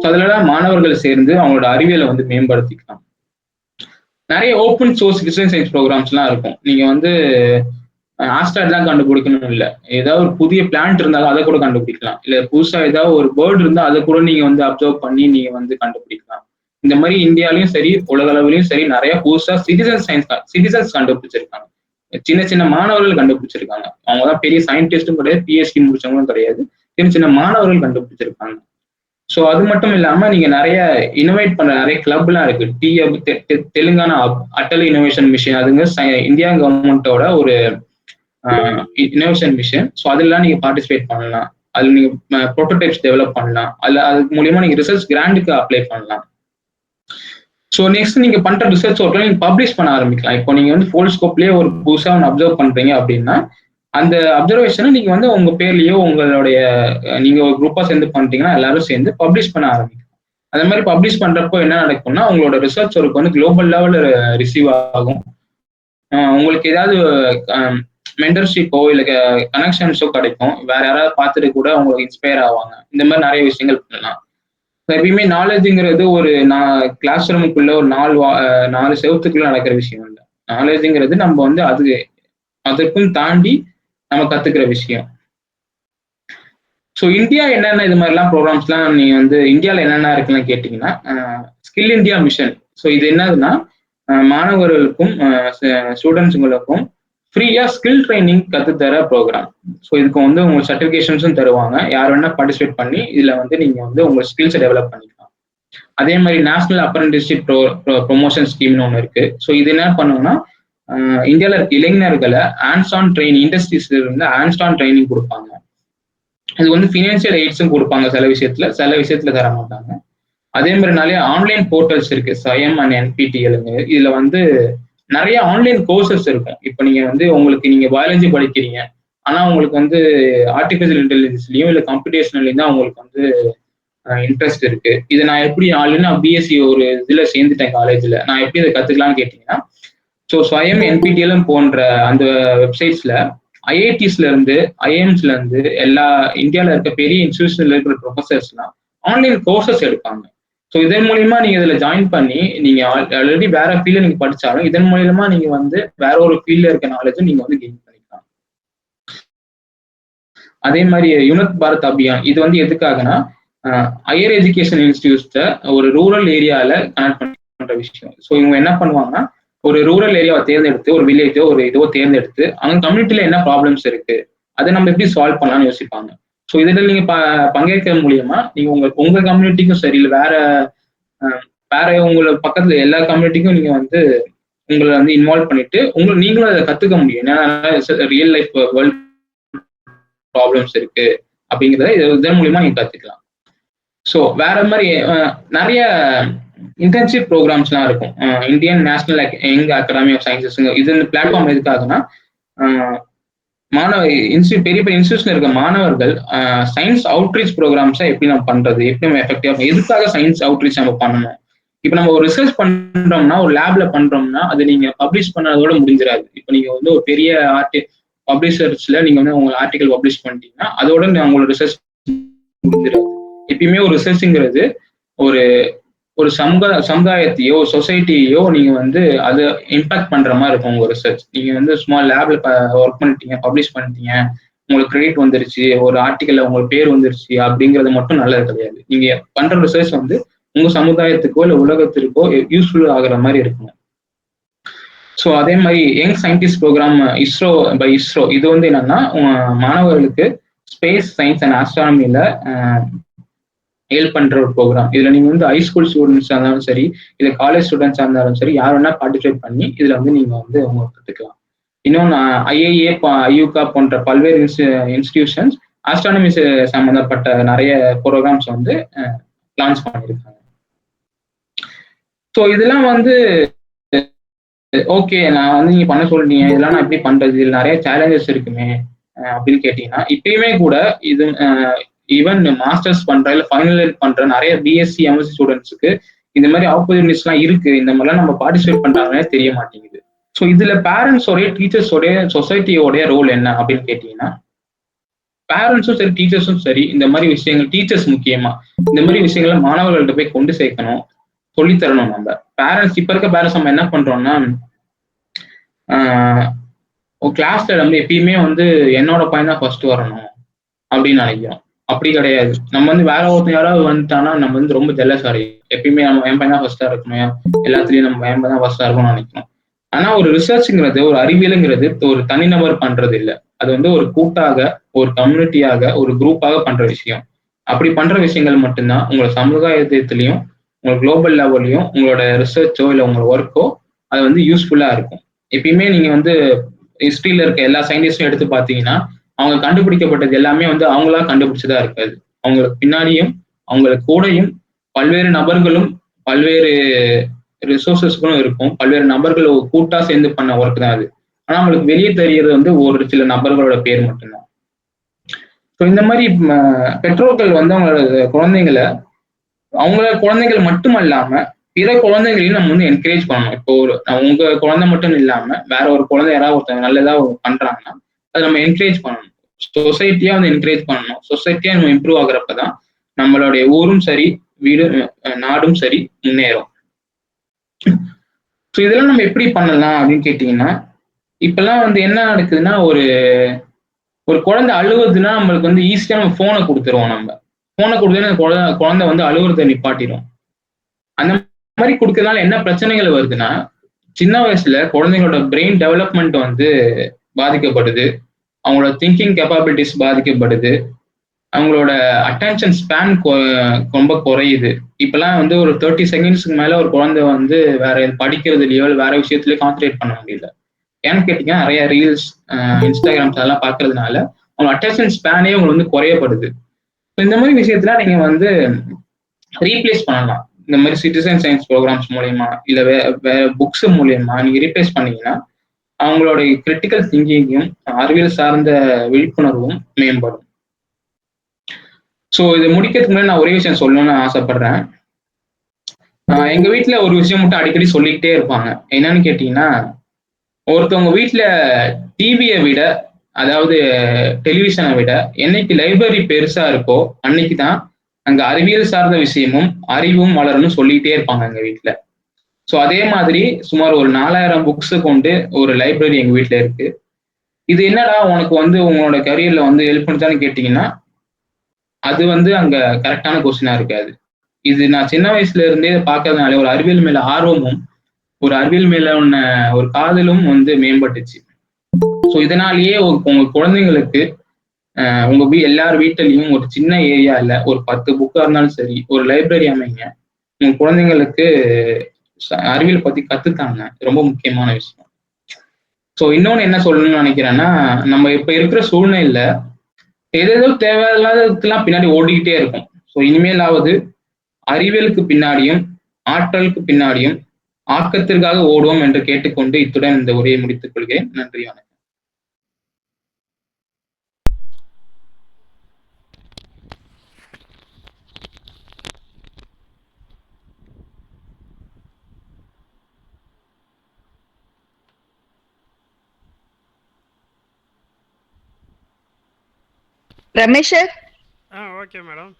ஸோ அதுலலாம் மாணவர்கள் சேர்ந்து அவங்களோட அறிவியலை வந்து மேம்படுத்திக்கலாம். நிறைய ஓப்பன் சோர்ஸ் டிஜிட்டல் சயின்ஸ் ப்ரோக்ராம்ஸ்லாம் இருக்கும். நீங்க வந்து ஆஸ்ட்ராய்ட் தான் கண்டுபிடிக்கணும் இல்லை, ஏதாவது ஒரு புதிய பிளான்ட் இருந்தாலும் அதை கூட கண்டுபிடிக்கலாம். இல்லை புதுசா ஏதாவது ஒரு பேர்டு இருந்தால் அதை கூட நீங்க வந்து அப்சர்வ் பண்ணி நீங்க வந்து கண்டுபிடிக்கலாம். இந்த மாதிரி இந்தியாலையும் சரி உலக அளவுலையும் சரி நிறைய புதுசா சிட்டிசன்ஸ் கண்டுபிடிச்சிருக்காங்க. சின்ன சின்ன மாணவர்கள் கண்டுபிடிச்சிருக்காங்க. அவங்க தான் பெரிய சயின்டிஸ்டும் கிடையாது, பிஹெச்டி முடிச்சவங்களும் கிடையாது, சின்ன சின்ன மாணவர்கள் கண்டுபிடிச்சிருக்காங்க. ஸோ அது மட்டும் இல்லாம நீங்க நிறைய இனோவேட் பண்ற நிறைய கிளப்லாம் இருக்கு. தெலுங்கானா அட்டல் இனோவேஷன் மிஷன், அதுங்க இந்தியா கவர்மெண்டோட ஒரு இனோவேஷன் மிஷன். ஸோ அதெல்லாம் நீங்க பார்ட்டிசிபேட் பண்ணலாம். அதுல நீங்க ப்ரோட்டோடைப்ஸ் டெவலப் பண்ணலாம். அது மூலியமா நீங்க ரிசர்ச் கிராண்டுக்கு அப்ளை பண்ணலாம். ஸோ நெக்ஸ்ட் நீங்க பண்ற ரிசர்ச் ஒர்க்ல நீங்க பப்ளிஷ் பண்ண ஆரம்பிக்கலாம். இப்போ நீங்க வந்து ஃபோல்ஸ்கோப்லயே ஒரு புதுசா ஒன்று அப்சர்வ் பண்றீங்க அப்படின்னா, அந்த அப்சர்வேஷனை நீங்க வந்து உங்க பேர்லயோ உங்களுடைய நீங்க ஒரு குரூப்பா சேர்ந்து பண்ணிட்டீங்கன்னா எல்லாரும் சேர்ந்து பப்ளிஷ் பண்ண ஆரம்பிக்கலாம். அதே மாதிரி பப்ளிஷ் பண்றப்போ என்ன நடக்கும்னா, உங்களோட ரிசர்ச் ஒர்க் வந்து குளோபல் லெவல்ல ரிசீவ் ஆகும். உங்களுக்கு ஏதாவது மென்டர்ஷிப்போ இல்லை கனெக்ஷன்ஸோ கிடைக்கும். வேற யாராவது பார்த்துட்டு கூட உங்களுக்கு இன்ஸ்பயர் ஆவாங்க. இந்த மாதிரி நிறைய விஷயங்கள் பண்ணலாம். எப்பயுமே நாலேஜுங்கிறது ஒரு கிளாஸ் ரூமுக்குள்ள ஒரு 4 செவத்துக்குள்ள நடக்கிற விஷயம் இல்லை. நாலேஜுங்கிறது நம்ம வந்து அதற்கும் தாண்டி நம்ம கத்துக்கிற விஷயம். ஸோ இந்தியா என்னென்ன இது மாதிரிலாம் ப்ரோக்ராம்ஸ்லாம் நீங்க வந்து இந்தியாவில் என்னென்ன இருக்குன்னு கேட்டீங்கன்னா, ஸ்கில் இந்தியா மிஷன். ஸோ இது என்னதுன்னா, மாணவர்களுக்கும் ஸ்டூடெண்ட்ஸுங்களுக்கும் ஃப்ரீயா ஸ்கில் ட்ரைனிங் கற்றுத்தர ப்ரோக்ராம். ஸோ இதுக்கு வந்து உங்களுக்கு சர்டிஃபிகேஷன்ஸும் தருவாங்க. யார் வேணா பார்ட்டிசிபேட் பண்ணி இதுல வந்து நீங்க வந்து உங்க ஸ்கில்ஸை டெவலப் பண்ணிக்கலாம். அதே மாதிரி நேஷனல் அப்ரெண்டிஸ்ஷிப் ப்ரொமோஷன் ஸ்கீம்னு ஒன்று இருக்கு. ஸோ இது என்ன பண்ணுவோம்னா, இந்தியாவில் இருக்க இளைஞர்களை ஹேண்ட்ஸ் ஆன் ட்ரைனிங், இண்டஸ்ட்ரீஸ்ல இருந்து ஹேண்ட்ஸ் ஆன் ட்ரைனிங் கொடுப்பாங்க. இது வந்து ஃபினான்சியல் எய்ட்ஸும் கொடுப்பாங்க, சில விஷயத்துல தர மாட்டாங்க. அதே மாதிரி நிறைய ஆன்லைன் போர்ட்டல்ஸ் இருக்கு, ஸ்வயம் அண்ட் என்பிடிஎல். இதுல வந்து நிறைய ஆன்லைன் கோர்சஸ் இருக்கும். இப்போ நீங்க பயாலஜி படிக்கிறீங்க, ஆனா உங்களுக்கு வந்து ஆர்டிபிஷியல் இன்டெலிஜென்ஸ்லயும் இல்ல கம்ப்யூட்டேஷனல்லையும் தான் உங்களுக்கு வந்து இன்ட்ரெஸ்ட் இருக்கு. இதை நான் எப்படி நான் பிஎஸ்சி ஒரு இதுல சேர்ந்துட்டேன் காலேஜ்ல, நான் எப்படி இதை கத்துக்கலாம்னு கேட்டீங்கன்னா, ஸோ ஸ்வயம் என்பிடிஎல் போன்ற அந்த வெப்சைட்ஸ்ல ஐஐடிஸ்ல இருந்து ஐஎம்ஸ்ல இருந்து எல்லா இந்தியாவில் இருக்க பெரிய இன்ஸ்டிடியூஷன்ல இருக்கிற ப்ரொஃபசர்ஸ்லாம் ஆன்லைன் கோர்சஸ் எடுப்பாங்க. ஸோ இதன் மூலியமா நீங்க இதுல ஜாயின் பண்ணி நீங்க ஆல்ரெடி வேற ஃபீல்ட்ல நீங்க படிச்சாலும் இதன் மூலியமா நீங்க வந்து வேற ஒரு ஃபீல்ட்ல இருக்க நாலேஜும் நீங்க வந்து கெயின் பண்ணிக்கலாம். அதே மாதிரி யுனத் பாரத் அபியான், இது வந்து எதுக்காகனா ஹையர் எஜுகேஷன் இன்ஸ்டிடியூட்ஸை ஒரு ரூரல் ஏரியால கனெக்ட் பண்ற விஷயம். ஸோ இவங்க என்ன பண்ணுவாங்கன்னா, ஒரு ரூரல் ஏரியாவை தேர்ந்தெடுத்து, ஒரு வில்லேஜோ ஒரு இதுவோ தேர்ந்தெடுத்து அங்க கம்யூனிட்டியில என்ன ப்ராப்ளம்ஸ் இருக்கு, அதை நம்ம எப்படி சால்வ் பண்ணலாம்னு யோசிப்பாங்க. ஸோ இதில் நீங்க பங்கேற்கிறது மூலியமா நீங்க உங்க கம்யூனிட்டிக்கும் சரி, இல்லை வேற உங்களை பக்கத்துல எல்லா கம்யூனிட்டிக்கும் நீங்க வந்து உங்களை வந்து இன்வால்வ் பண்ணிட்டு நீங்களும் அதை கத்துக்க முடியும். ஏன்னா ரியல் லைஃப் வேர்ல்ட் ப்ராப்ளம்ஸ் இருக்கு அப்படிங்கிறத இதன் மூலியமா நீங்க கத்துக்கலாம். ஸோ வேற மாதிரி நிறைய இன்டர்ன்ஷிப் ப்ரோக்ராம்ஸ்லாம் இருக்கும். Indian National Young Academy of Sciences, இது இந்த பிளாட்ஃபார்ம் எதுக்காகனா, பெரிய பெரிய இன்ஸ்டியூஷன் இருக்க மாணவர்கள் சயின்ஸ் அவுட்ரீச் ப்ரோக்ராம்ஸை எப்படி நம்ம பண்றது, எப்படி நம்ம எஃபெக்டிவா, எதுக்காக சயின்ஸ் அவுட்ரீச் நம்ம பண்ணணும். இப்போ நம்ம ஒரு ரிசர்ச் பண்றோம்னா, ஒரு லேப்ல பண்றோம்னா அது நீங்க பப்ளிஷ் பண்ணதோட முடிஞ்சிடாது. இப்போ நீங்க வந்து ஒரு பெரிய பப்ளிஷர்ஸ்ல நீங்க வந்து உங்க ஆர்டிகல் பப்ளிஷ் பண்ணிட்டீங்கன்னா அதோட உங்களோட ரிசர்ச் முடிஞ்சிடாது. எப்பயுமே ஒரு ரிசர்ச்ங்கிறது ஒரு சமுதாயத்தையோ சொசைட்டியோ நீங்க வந்து அதை இம்பாக்ட் பண்ற மாதிரி இருக்கும் உங்க ரிசர்ச். நீங்க வந்து சும்மா லேப்ல ஒர்க் பண்ணிட்டீங்க, பப்ளிஷ் பண்ணிட்டீங்க, உங்களுக்கு கிரெடிட் வந்துருச்சு, ஒரு ஆர்டிக்கல்ல உங்களுக்கு பேர் வந்துருச்சு அப்படிங்கிறது மட்டும் நல்லது கிடையாது. நீங்க பண்ற ரிசர்ச் வந்து உங்க சமுதாயத்துக்கோ இல்லை உலகத்திற்கோ யூஸ்ஃபுல் ஆகுற மாதிரி இருக்கும். ஸோ அதே மாதிரி யங் சயின்டிஸ்ட் ப்ரோக்ராம் இஸ்ரோ இது வந்து என்னன்னா, மாணவர்களுக்கு ஸ்பேஸ் சயின்ஸ் அண்ட் ஆஸ்ட்ரானமியில ஹெல்ப் பண்ற ஒரு ப்ரோக்ராம். இதுல நீங்க வந்து ஹைஸ்கூல் ஸ்டூடெண்ட்ஸா இருந்தாலும் சரி, இல்ல காலேஜ் ஸ்டூடெண்ட்ஸா இருந்தாலும் சரி, யார் வேணா பார்ட்டிசிபேட் பண்ணி இதுல வந்து நீங்க வந்து உங்களுக்கு கத்துக்கலாம். இன்னொன்று ஐஏஏ, ஐயூகா போன்ற பல்வேறு இன்ஸ்டிடியூஷன்ஸ் ஆஸ்ட்ரானமி சம்பந்தப்பட்ட நிறைய ப்ரோக்ராம்ஸ் வந்து லான்ச் பண்ணியிருக்காங்க. ஸோ இதெல்லாம் வந்து ஓகே, நான் வந்து நீங்க பண்ண சொல்றீங்க, இதெல்லாம் நான் எப்படி பண்றது, இதுல நிறைய சேலஞ்சஸ் இருக்குமே அப்படின்னு கேட்டீங்கன்னா, இப்பயுமே கூட இது ஈவன் மாஸ்டர்ஸ் பண்ற இல்லை ஃபைனல் இயர் பண்ற நிறைய பிஎஸ்சி எம்எஸ்சி ஸ்டூடெண்ட்ஸுக்கு இந்த மாதிரி ஆப்பர்ச்சுனிட்டிஸ் எல்லாம் இருக்கு. இந்த மாதிரிலாம் நம்ம பார்ட்டிசிபேட் பண்றாங்கன்னே தெரிய மாட்டேங்குது. ஸோ இதுல பேரண்ட்ஸோடைய டீச்சர்ஸோடைய சொசைட்டியோடைய ரோல் என்ன அப்படின்னு கேட்டீங்கன்னா, பேரண்ட்ஸும் சரி டீச்சர்ஸும் சரி இந்த மாதிரி விஷயங்கள், டீச்சர்ஸ் முக்கியமா இந்த மாதிரி விஷயங்களை மாணவர்கள்ட்ட போய் கொண்டு சேர்க்கணும், சொல்லித்தரணும். நம்ம பேரண்ட்ஸ், இப்ப இருக்க பேரண்ட்ஸ் நம்ம என்ன பண்றோம்னா, கிளாஸ்ல நம்ம எப்பயுமே வந்து என்னோட பையன் தான் ஃபர்ஸ்ட் வரணும் அப்படின்னு நினைக்கிறோம். அப்படி கிடையாது. நம்ம வந்து வேற ஒருத்தர் யாராவது வந்துட்டானா நம்ம வந்து ரொம்ப ஜெல்லஸ் ஆகிடும். எப்பயுமே நம்ம என் பையன் தான் ஃபர்ஸ்டா இருக்கணும், எல்லாத்துலயும் நம்ம என் பையன் தான் ஃபர்ஸ்டா இருக்கணும்னு நினைக்கிறோம். ஆனா ஒரு ரிசர்ச்ங்கிறது, ஒரு அறிவியலுங்கிறது ஒரு தனிநபர் பண்றது இல்லை. அது வந்து ஒரு கூட்டாக, ஒரு கம்யூனிட்டியாக, ஒரு குரூப்பாக பண்ற விஷயம். அப்படி பண்ற விஷயங்கள் மட்டும்தான் உங்களோட சமுதாயத்திலையும் உங்களோட குளோபல் லெவல்லையும் உங்களோட ரிசர்ச்சோ இல்லை உங்களோட ஒர்க்கோ அது வந்து யூஸ்ஃபுல்லா இருக்கும். எப்பயுமே நீங்க வந்து ஹிஸ்டரியில இருக்க எல்லா சயின்டிஸ்டும் எடுத்து பார்த்தீங்கன்னா, அவங்க கண்டுபிடிக்கப்பட்டது எல்லாமே வந்து அவங்களா கண்டுபிடிச்சதா இருக்காது. அவங்களுக்கு பின்னாடியும் அவங்களுக்கு கூடயும் பல்வேறு நபர்களும் பல்வேறு ரிசோர்சஸ்களும் இருக்கும். பல்வேறு நபர்கள் கூட்டா சேர்ந்து பண்ண ஒர்க் தான் அது. ஆனா அவங்களுக்கு வெளியே தெரியறது வந்து ஒரு சில நபர்களோட பேர் மட்டும்தான். ஸோ இந்த மாதிரி பெற்றோர்கள் வந்து அவங்களோட குழந்தைங்களை, அவங்களோட குழந்தைகள் மட்டுமல்லாம பிற குழந்தைகளையும் நம்ம வந்து என்கரேஜ் பண்ணணும். இப்போ உங்க குழந்தை மட்டும் இல்லாம வேற ஒரு குழந்தை யாராவது ஒருத்தவங்க நல்லதா பண்றாங்கன்னா அதை நம்ம என்கரேஜ் பண்ணணும். சொசைட்டியா வந்து என்கரேஜ் பண்ணணும். சொசைட்டியா நம்ம இம்ப்ரூவ் ஆகுறப்பதான் நம்மளுடைய ஊரும் சரி, வீடும், நாடும் சரி முன்னேறும். ஸோ இதெல்லாம் நம்ம எப்படி பண்ணலாம் அப்படின்னு கேட்டீங்கன்னா, இப்பெல்லாம் வந்து என்ன நடக்குதுன்னா, ஒரு குழந்தை அழுகுதுன்னா நம்மளுக்கு வந்து ஈஸியா நம்ம போனை கொடுத்துருவோம். நம்ம போனை கொடுத்தோன்னா குழந்தை வந்து அழுகுறத நிப்பாட்டிடும். அந்த மாதிரி கொடுக்கறதுனால என்ன பிரச்சனைகள் வருதுன்னா, சின்ன வயசுல குழந்தைங்களோட பிரெயின் டெவலப்மெண்ட் வந்து பாதிக்கப்படுது, அவங்களோட திங்கிங் கேப்பபிலிட்டிஸ் பாதிக்கப்படுது, அவங்களோட அட்டென்ஷன் ஸ்பேன் ரொம்ப குறையுது. இப்பெல்லாம் வந்து ஒரு 30 செகண்ட்ஸ்க்கு மேல ஒரு குழந்தை வந்து வேற படிக்கிறதுலயோ வேற விஷயத்துலயோ கான்சன்ட்ரேட் பண்ண முடியல. ஏன்னு கேட்டீங்கன்னா நிறைய ரீல்ஸ், இன்ஸ்டாகிராம்ஸ் அதெல்லாம் பார்க்கறதுனால அவங்க அட்டென்ஷன் ஸ்பேனே உங்களுக்கு வந்து குறையப்படுது. இந்த மாதிரி விஷயத்துல நீங்க வந்து ரீப்ளேஸ் பண்ணலாம். இந்த மாதிரி சிட்டிசன் சயின்ஸ் ப்ரோக்ராம்ஸ் மூலயமா இல்ல வேற புக்ஸ் மூலியமா நீங்க ரீப்ளேஸ் பண்ணீங்கன்னா அவங்களுடைய கிரிட்டிக்கல் திங்கிங்கும் அறிவியல் சார்ந்த விழிப்புணர்வும் மேம்படும். ஸோ இதை முடிக்கிறதுக்கு முன்னாடி நான் ஒரே விஷயம் சொல்லணும்னு ஆசைப்படுறேன். எங்க வீட்டுல ஒரு விஷயம் மட்டும் அடிக்கடி சொல்லிக்கிட்டே இருப்பாங்க. என்னன்னு கேட்டீங்கன்னா, ஒருத்தவங்க வீட்டுல டிவியை விட, அதாவது டெலிவிஷனை விட என்னைக்கு லைப்ரரி பெருசா இருக்கோ அன்னைக்கு தான் அங்க அறிவியல் சார்ந்த விஷயமும் அறிவும் வளரும்னு சொல்லிக்கிட்டே இருப்பாங்க எங்க வீட்டுல. ஸோ அதே மாதிரி சுமார் ஒரு 4000 புக்ஸ் கொண்டு ஒரு லைப்ரரி எங்க வீட்டுல இருக்கு. இது என்னடா உனக்கு வந்து உங்களோட கரியர்ல வந்து ஹெல்ப் பண்ணுதான்னு கேட்டீங்கன்னா, அது வந்து அங்க கரெக்டான கொஸ்டினா இருக்காது. இது நான் சின்ன வயசுல இருந்தே பார்க்கறதுனால ஒரு அறிவியல் மேல ஆர்வமும் ஒரு அறிவியல் மேல உள்ள ஒரு காதலும் வந்து மேம்பட்டுச்சு. ஸோ இதனாலேயே உங்க குழந்தைங்களுக்கு உங்க எல்லார் வீட்டிலையும் ஒரு சின்ன ஏரியால ஒரு 10 புக்கா இருந்தாலும் சரி ஒரு லைப்ரரி அமைங்க. உங்க குழந்தைங்களுக்கு அறிவியல் பத்தி கத்துத்தாங்க. ரொம்ப முக்கியமான விஷயம். ஸோ இன்னொன்னு என்ன சொல்லணும்னு நினைக்கிறேன்னா, நம்ம இப்ப இருக்கிற சூழ்நிலையில ஏதேதோ தேவையில்லாததுக்கெல்லாம் பின்னாடி ஓடிக்கிட்டே இருக்கும். ஸோ இனிமேலாவது அறிவியலுக்கு பின்னாடியும் ஆற்றலுக்கு பின்னாடியும் ஆக்கத்திற்காக ஓடுவோம் என்று கேட்டுக்கொண்டு இத்துடன் இந்த உரையை முடித்துக் கொள்கிறேன். நன்றி, வணக்கம். ரமேஷ் சார். Okay madam.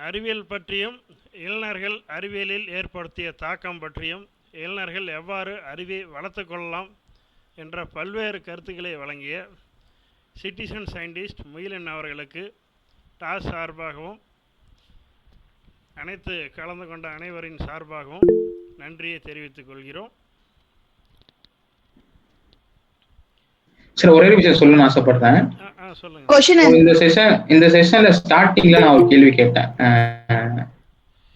அறிவியல் பற்றியும் இளைஞர்கள் அறிவியலில் ஏற்படுத்திய தாக்கம் பற்றியும் இளைஞர்கள் எவ்வாறு அறிவை வளர்த்து கொள்ளலாம் என்ற பல்வேறு கருத்துக்களை வழங்கிய சிட்டிசன் சயின்டிஸ்ட் முகிலன் அவர்களுக்கு டாஸ் சார்பாகவும் அனைத்து கலந்து கொண்ட அனைவரின் சார்பாகவும் நன்றியை தெரிவித்துக் கொள்கிறோம். சரி, ஒரே விஷயம் சொல்லணும்னு ஆசைப்படுறேன். இந்த செஷன்ல ஸ்டார்டிங்ல நான் ஒரு கேள்வி கேட்டேன்.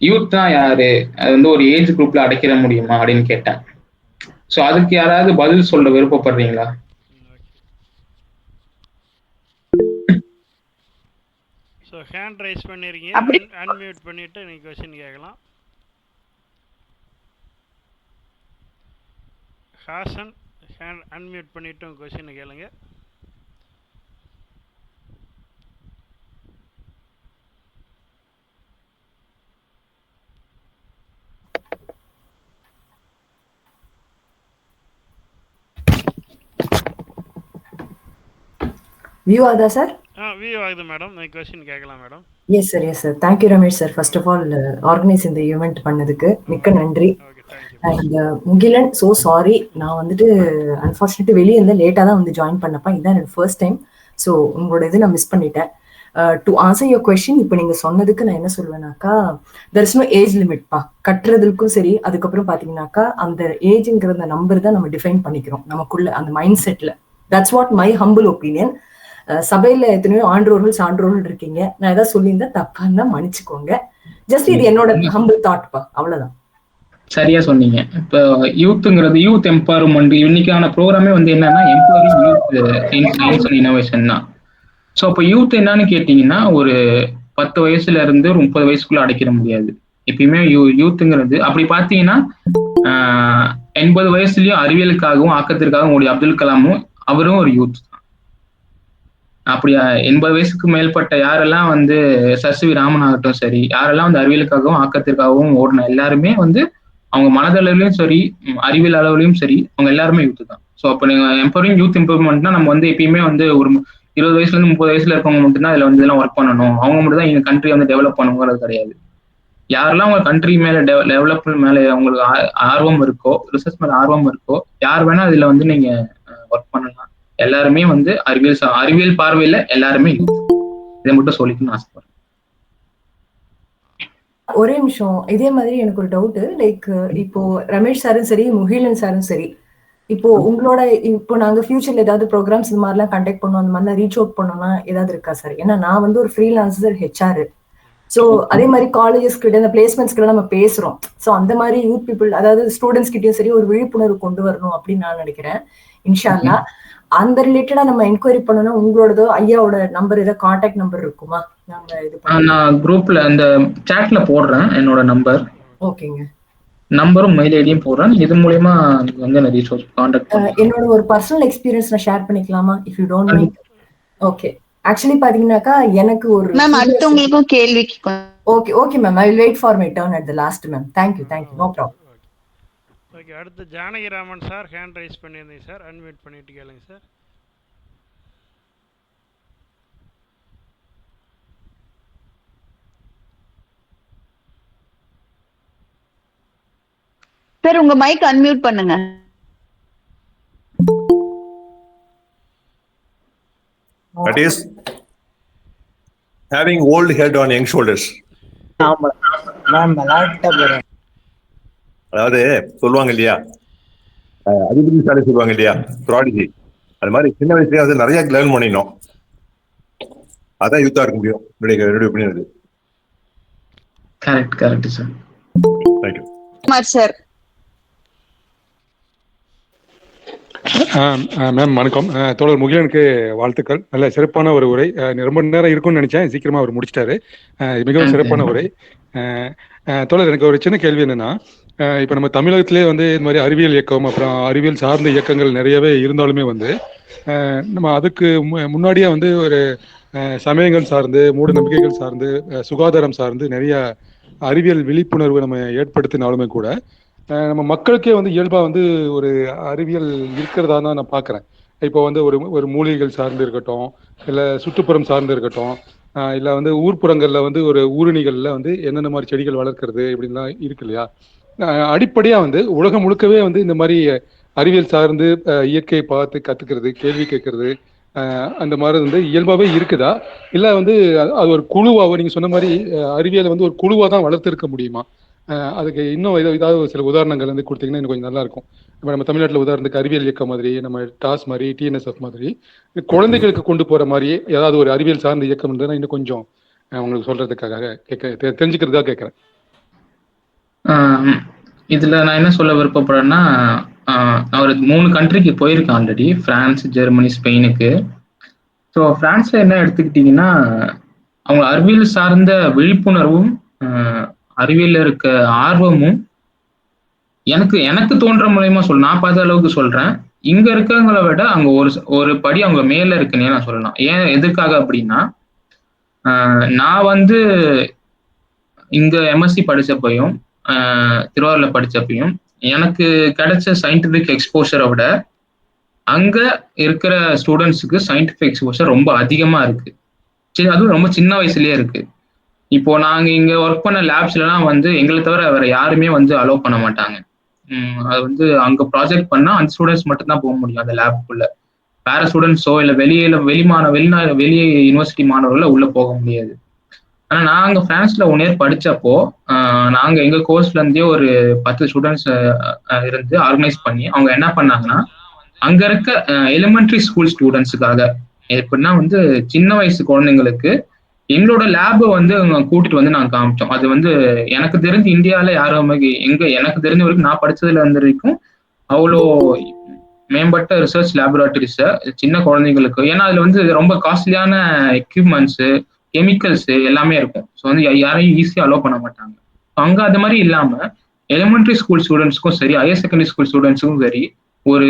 யூத் தான் யாரு, அது வந்து ஒரு ஏஜ் குரூப்ல அடைக்கிற முடியுமா அப்படின்னு கேட்டேன். சோ அதுக்கு யாராவது பதில் சொல்ல விருப்பப்படுறீங்களா? ஸோ ஹேண்ட் ரைஸ் பண்ணிருக்கீங்க, அன்மியூட் பண்ணிட்டு நீங்க क्वेश्चन கேட்கலாம். ஹாசன் ஹேண்ட் அன்மியூட் பண்ணிட்டு क्वेश्चन கேளுங்க. வியூ ஆகுதா சார்? வியூ ஆகுது மேடம். நீங்க क्वेश्चन கேட்கலாம் madam. Yes sir, yes sir. Thank you Ramesh sir. First of all organise இந்த ஈவெண்ட் பண்ணதுக்கு மிக்க நன்றி. அண்ட் முகிலன், ஸோ சாரி, நான் வந்துட்டு அன்ஃபார்ச்சுனேட்லி வெளியே இருந்து லேட்டாக தான் வந்து ஜாயின் பண்ணப்பா. இதுதான் எனக்கு ஃபர்ஸ்ட் டைம். ஸோ உங்களோட இது நான் மிஸ் பண்ணிட்டேன். டு ஆன்சர் யுவர் கொஸ்டின், இப்போ நீங்கள் சொன்னதுக்கு நான் என்ன சொல்வேனாக்கா, தெர் இஸ் நோ ஏஜ் லிமிட்ப்பா. கட்டுறதுக்கும் சரி, அதுக்கப்புறம் பார்த்தீங்கன்னாக்கா அந்த ஏஜுங்கிற அந்த நம்பர் தான் நம்ம டிஃபைன் பண்ணிக்கிறோம் நமக்குள்ள அந்த mind settle. That's what my humble opinion. சபையில எத்தனையோ ஆன்றோர்கள் சான்றோர்கள் இருக்கீங்க. நான் ஏதாவது சொல்லியிருந்தேன் தப்பா இருந்தா மன்னிச்சுக்கோங்க. ஜஸ்ட் இது என்னோட ஹம்பிள் தாட்ப்பா, அவ்வளவுதான். சரியா சொன்னீங்க. இப்போ யூத்துங்கிறது யூத் எம்பவர்மெண்ட், இன்னைக்கான ப்ரோக்ராமே வந்து என்னன்னா empowering youth in science and innovation தான். ஸோ அப்போ யூத் என்னன்னு கேட்டீங்கன்னா ஒரு 10 வயசுல இருந்து ஒரு 30 வயசுக்குள்ள அடைக்கிற முடியாது. எப்பயுமே யூத்துங்கிறது அப்படி பார்த்தீங்கன்னா 80 வயசுலயும் அறிவியலுக்காகவும் ஆக்கத்திற்காகவும் ஓடி அப்துல் கலாமும் அவரும் ஒரு யூத் தான். அப்படி 80 வயசுக்கு மேற்பட்ட யாரெல்லாம் வந்து சசிவி ராமன் ஆகட்டும் சரி, யாரெல்லாம் வந்து அறிவியலுக்காகவும் ஆக்கத்திற்காகவும் ஓடின எல்லாருமே வந்து அவங்க மனதளவுலையும் சரி அறிவியல் அளவுலையும் சரி அவங்க எல்லாருமே யூத் தான். ஸோ அப்போ நீங்க எம்பவரிங் யூத் இம்ப்ரூவ்மெண்ட்னா நம்ம வந்து எப்பயுமே வந்து ஒரு 20 வயசுல இருந்து 30 வயசுல இருக்கவங்க மட்டும்தான் இதுல வந்து இதெல்லாம் ஒர்க் பண்ணணும், அவங்க மட்டும் தான் எங்க கண்ட்ரி வந்து டெவலப் பண்ணுங்கிறது கிடையாது. யாரெல்லாம் அவங்க கண்ட்ரி மேல டெவலப்மெண்ட் மேல அவங்களுக்கு ஆர்வம் இருக்கோ, ரிசர்ச் மேல ஆர்வம் இருக்கோ, யார் வேணா இதுல வந்து நீங்க ஒர்க் பண்ணலாம். எல்லாருமே வந்து அறிவியல் பார்வையில எல்லாருமே இதை மட்டும் சொல்லிக்கணும்னு ஆசைப்படுறேன். ஒரே நிமிஷம், இதே மாதிரி எனக்கு ஒரு டவுட். லைக் இப்போ ரமேஷ் சாரும் சரி, முகிலன் சாரும் சரி, இப்போ உங்களோட இப்போ நாங்க ஃபியூச்சர்ல ஏதாவது ப்ரோக்ராம்ஸ் இந்த மாதிரிலாம் கண்டக்ட் பண்ணோம், அந்த மாதிரிலாம் ரீச் அவுட் பண்ணோம்னா ஏதாவது இருக்கா சார்? ஏன்னா நான் வந்து ஒரு ஃப்ரீலான்சர் ஹெச்ஆர். ஸோ அதே மாதிரி காலேஜஸ் கிட்ட இந்த பிளேஸ்மெண்ட்ஸ் கிட்ட நம்ம பேசுறோம். ஸோ அந்த மாதிரி யூத் பீப்புள், அதாவது ஸ்டூடெண்ட்ஸ் கிட்டயும் சரி ஒரு விழிப்புணர்வு கொண்டு வரணும் அப்படின்னு நான் நினைக்கிறேன். இன்ஷா அல்லாஹ் அந்த ரிலேட்டடா நம்ம என்கொயரி பண்ணணும். உங்களோடதோ ஐயாவோட நம்பர் ஏதாவது கான்டாக்ட் நம்பர் இருக்குமா? நாங்க இது நான் குரூப்ல அந்த சாட்ல போடுறேன் என்னோட நம்பர். ஓகேங்க. நம்பரும் மெயில் ஐடியும் போடுறேன். இது மூலமா வந்து நிறைய கான்டாக்ட் என்னோட ஒரு பர்சனல் எக்ஸ்பீரியன்ஸ் நான் ஷேர் பண்ணிக்கலாமா? If you don't mind. Okay. Actually பாத்தீங்கன்னாக்கா எனக்கு ஒரு மேம் அடுத்தவங்களுக்கும் கேள்வி. Okay okay ma'am, I will wait for my turn at the last ma'am. Thank you no problem. Okay, அடுத்து ஜானகிராமன் சார் ஹேண்ட் ரைஸ் பண்ணியிருந்தீங்க sir, unmute பண்ணிட்டு கேளுங்க சார். சார் உங்க மைக் அன்மியூட் பண்ணுங்க. That is having old head on young shoulders. அதாவது சொல்லுவாங்க இல்லையா, அதிபதிசாலி சொல்லுவாங்க இல்லையா, ப்ராடிஜி. அது மாதிரி சின்ன வயசுலயே அது நிறைய லேர்ன் பண்ணினோம். அதான் யூத்தா இருக்க முடியும். என்னுடைய ஒப்பீனியன் இது. Correct sir. Thank you sir. Ma'am வணக்கம். தோழர் முகிலனுக்கு வாழ்த்துக்கள். நல்ல சிறப்பான ஒரு உரை. ரொம்ப நேரம் இருக்கும்னு நினைச்சேன், சீக்கிரமா அவர் முடிச்சிட்டாரு. மிகவும் சிறப்பான உரை. தோழர், எனக்கு ஒரு சின்ன கேள்வி என்னன்னா, இப்போ நம்ம தமிழகத்திலே வந்து இந்த மாதிரி அறிவியல் இயக்கம் அப்புறம் அறிவியல் சார்ந்த இயக்கங்கள் நிறையவே இருந்தாலுமே வந்து நம்ம அதுக்கு முன்னாடியே வந்து ஒரு சமயங்கள் சார்ந்து, மூட நம்பிக்கைகள் சார்ந்து, சுகாதாரம் சார்ந்து நிறைய அறிவியல் விழிப்புணர்வு நம்ம ஏற்படுத்தினாலுமே கூட நம்ம மக்களுக்கே வந்து இயல்பா வந்து ஒரு அறிவியல் இருக்கிறதா தான் நான் பார்க்குறேன். இப்போ வந்து ஒரு மூலிகைகள் சார்ந்து இருக்கட்டும், இல்லை சுற்றுப்புறம் சார்ந்து இருக்கட்டும், இல்லை வந்து ஊர்ப்புறங்களில் வந்து ஒரு ஊருணிகளில் வந்து என்னென்ன மாதிரி செடிகள் வளர்க்கறது இப்படின்லாம் இருக்கு இல்லையா. அடிப்படையாக வந்து உலகம் முழுக்கவே வந்து இந்த மாதிரி அறிவியல் சார்ந்து இயற்கையை பார்த்து கற்றுக்கிறது, கேள்வி கேட்கறது, அந்த மாதிரி வந்து இயல்பாகவே இருக்குதா, இல்லை வந்து அது ஒரு குழுவாக நீங்கள் சொன்ன மாதிரி அறிவியலை வந்து ஒரு குழுவாக தான் வளர்த்துருக்க முடியுமா? அதுக்கு இன்னும் ஏதாவது சில உதாரணங்கள் வந்து கொடுத்தீங்கன்னா இன்னும் கொஞ்சம் நல்லா இருக்கும். இப்போ நம்ம தமிழ்நாட்டில் உதாரணத்துக்கு அறிவியல் இயக்கம் மாதிரி, நம்ம டாஸ் மாதிரி, டிஎன்எஸ்எஃப் மாதிரி குழந்தைகளுக்கு கொண்டு போற மாதிரி ஏதாவது ஒரு அறிவியல் சார்ந்த இயக்கம் இருந்ததுன்னா இன்னும் கொஞ்சம் உங்களுக்கு சொல்றதுக்காக தெரிஞ்சுக்கிறதுக்காக கேட்கறேன். இதுல நான் என்ன சொல்ல விருப்பப்படுறேன்னா, அவர் 3 கண்ட்ரிக்கு போயிருக்கேன் ஆல்ரெடி, பிரான்ஸ், ஜெர்மனி, ஸ்பெயினுக்கு. ஸோ பிரான்ஸ்ல என்ன எடுத்துக்கிட்டீங்கன்னா, அவங்க அறிவியல் சார்ந்த விழிப்புணர்வும் அறிவியல் இருக்க ஆர்வமும் எனக்கு தோன்ற மூலயமா நான் பார்த்த அளவுக்கு சொல்றேன், இங்க இருக்கவங்களை விட அங்க ஒரு படி அவங்க மேல இருக்குன்னே நான் சொல்லலாம். ஏன் எதுக்காக அப்படின்னா, நான் வந்து இங்க எம்எஸ்சி படிச்சப்பையும் திருவாரூர்ல படிச்சப்பையும் எனக்கு கிடைச்ச சயின்டிபிக் எக்ஸ்போஷரை விட அங்க இருக்கிற ஸ்டூடெண்ட்ஸுக்கு சயின்டிபிக் எக்ஸ்போஷர் ரொம்ப அதிகமா இருக்கு. சரி, அதுவும் ரொம்ப சின்ன வயசுலயே இருக்கு. இப்போ நாங்க இங்க ஒர்க் பண்ண லேப்ஸ்லாம் வந்து எங்களை தவிர வேற யாருமே வந்து அலோவ் பண்ண மாட்டாங்க. அது வந்து அங்க ப்ராஜெக்ட் பண்ணா அந்த ஸ்டூடெண்ட்ஸ் மட்டும் தான் போக முடியும் அந்த லேப்புக்குள்ள. வேற ஸ்டூடெண்ட்ஸோ இல்லை வெளி யூனிவர்சிட்டி மாணவர்கள உள்ள போக முடியாது. ஆனா நாங்க பிரான்ஸ்ல 1 இயர் படிச்சப்போ நாங்க எங்க கோர்ஸ்ல இருந்தே ஒரு 10 ஸ்டூடெண்ட்ஸ் இருந்து ஆர்கனைஸ் பண்ணி அவங்க என்ன பண்ணாங்கன்னா, அங்க இருக்க எலிமெண்டரி ஸ்கூல் ஸ்டூடெண்ட்ஸுக்காக, எப்படின்னா வந்து சின்ன வயசு குழந்தைங்களுக்கு எங்களோட லேபை வந்து கூட்டிட்டு வந்து நாங்கள் காமிச்சோம். அது வந்து எனக்கு தெரிஞ்சு இந்தியாவில யாரும் எனக்கு தெரிஞ்ச வரைக்கும் நான் படிச்சதுல இருந்த வரைக்கும் அவ்வளோ மேம்பட்ட ரிசர்ச் லேபரேட்டரிஸை சின்ன குழந்தைங்களுக்கு, ஏன்னா அதுல வந்து ரொம்ப காஸ்ட்லியான எக்யூப்மெண்ட்ஸு, கெமிக்கல்ஸ் எல்லாமே இருக்கும். ஸோ வந்து யாரையும் ஈஸியாக அலோவ் பண்ண மாட்டாங்க. அங்கே அது மாதிரி இல்லாம எலிமெண்டரி ஸ்கூல் ஸ்டூடெண்ட்ஸ்க்கும் சரி, ஹையர் செகண்டரி ஸ்கூல் ஸ்டூடெண்ட்ஸுக்கும் சரி, ஒரு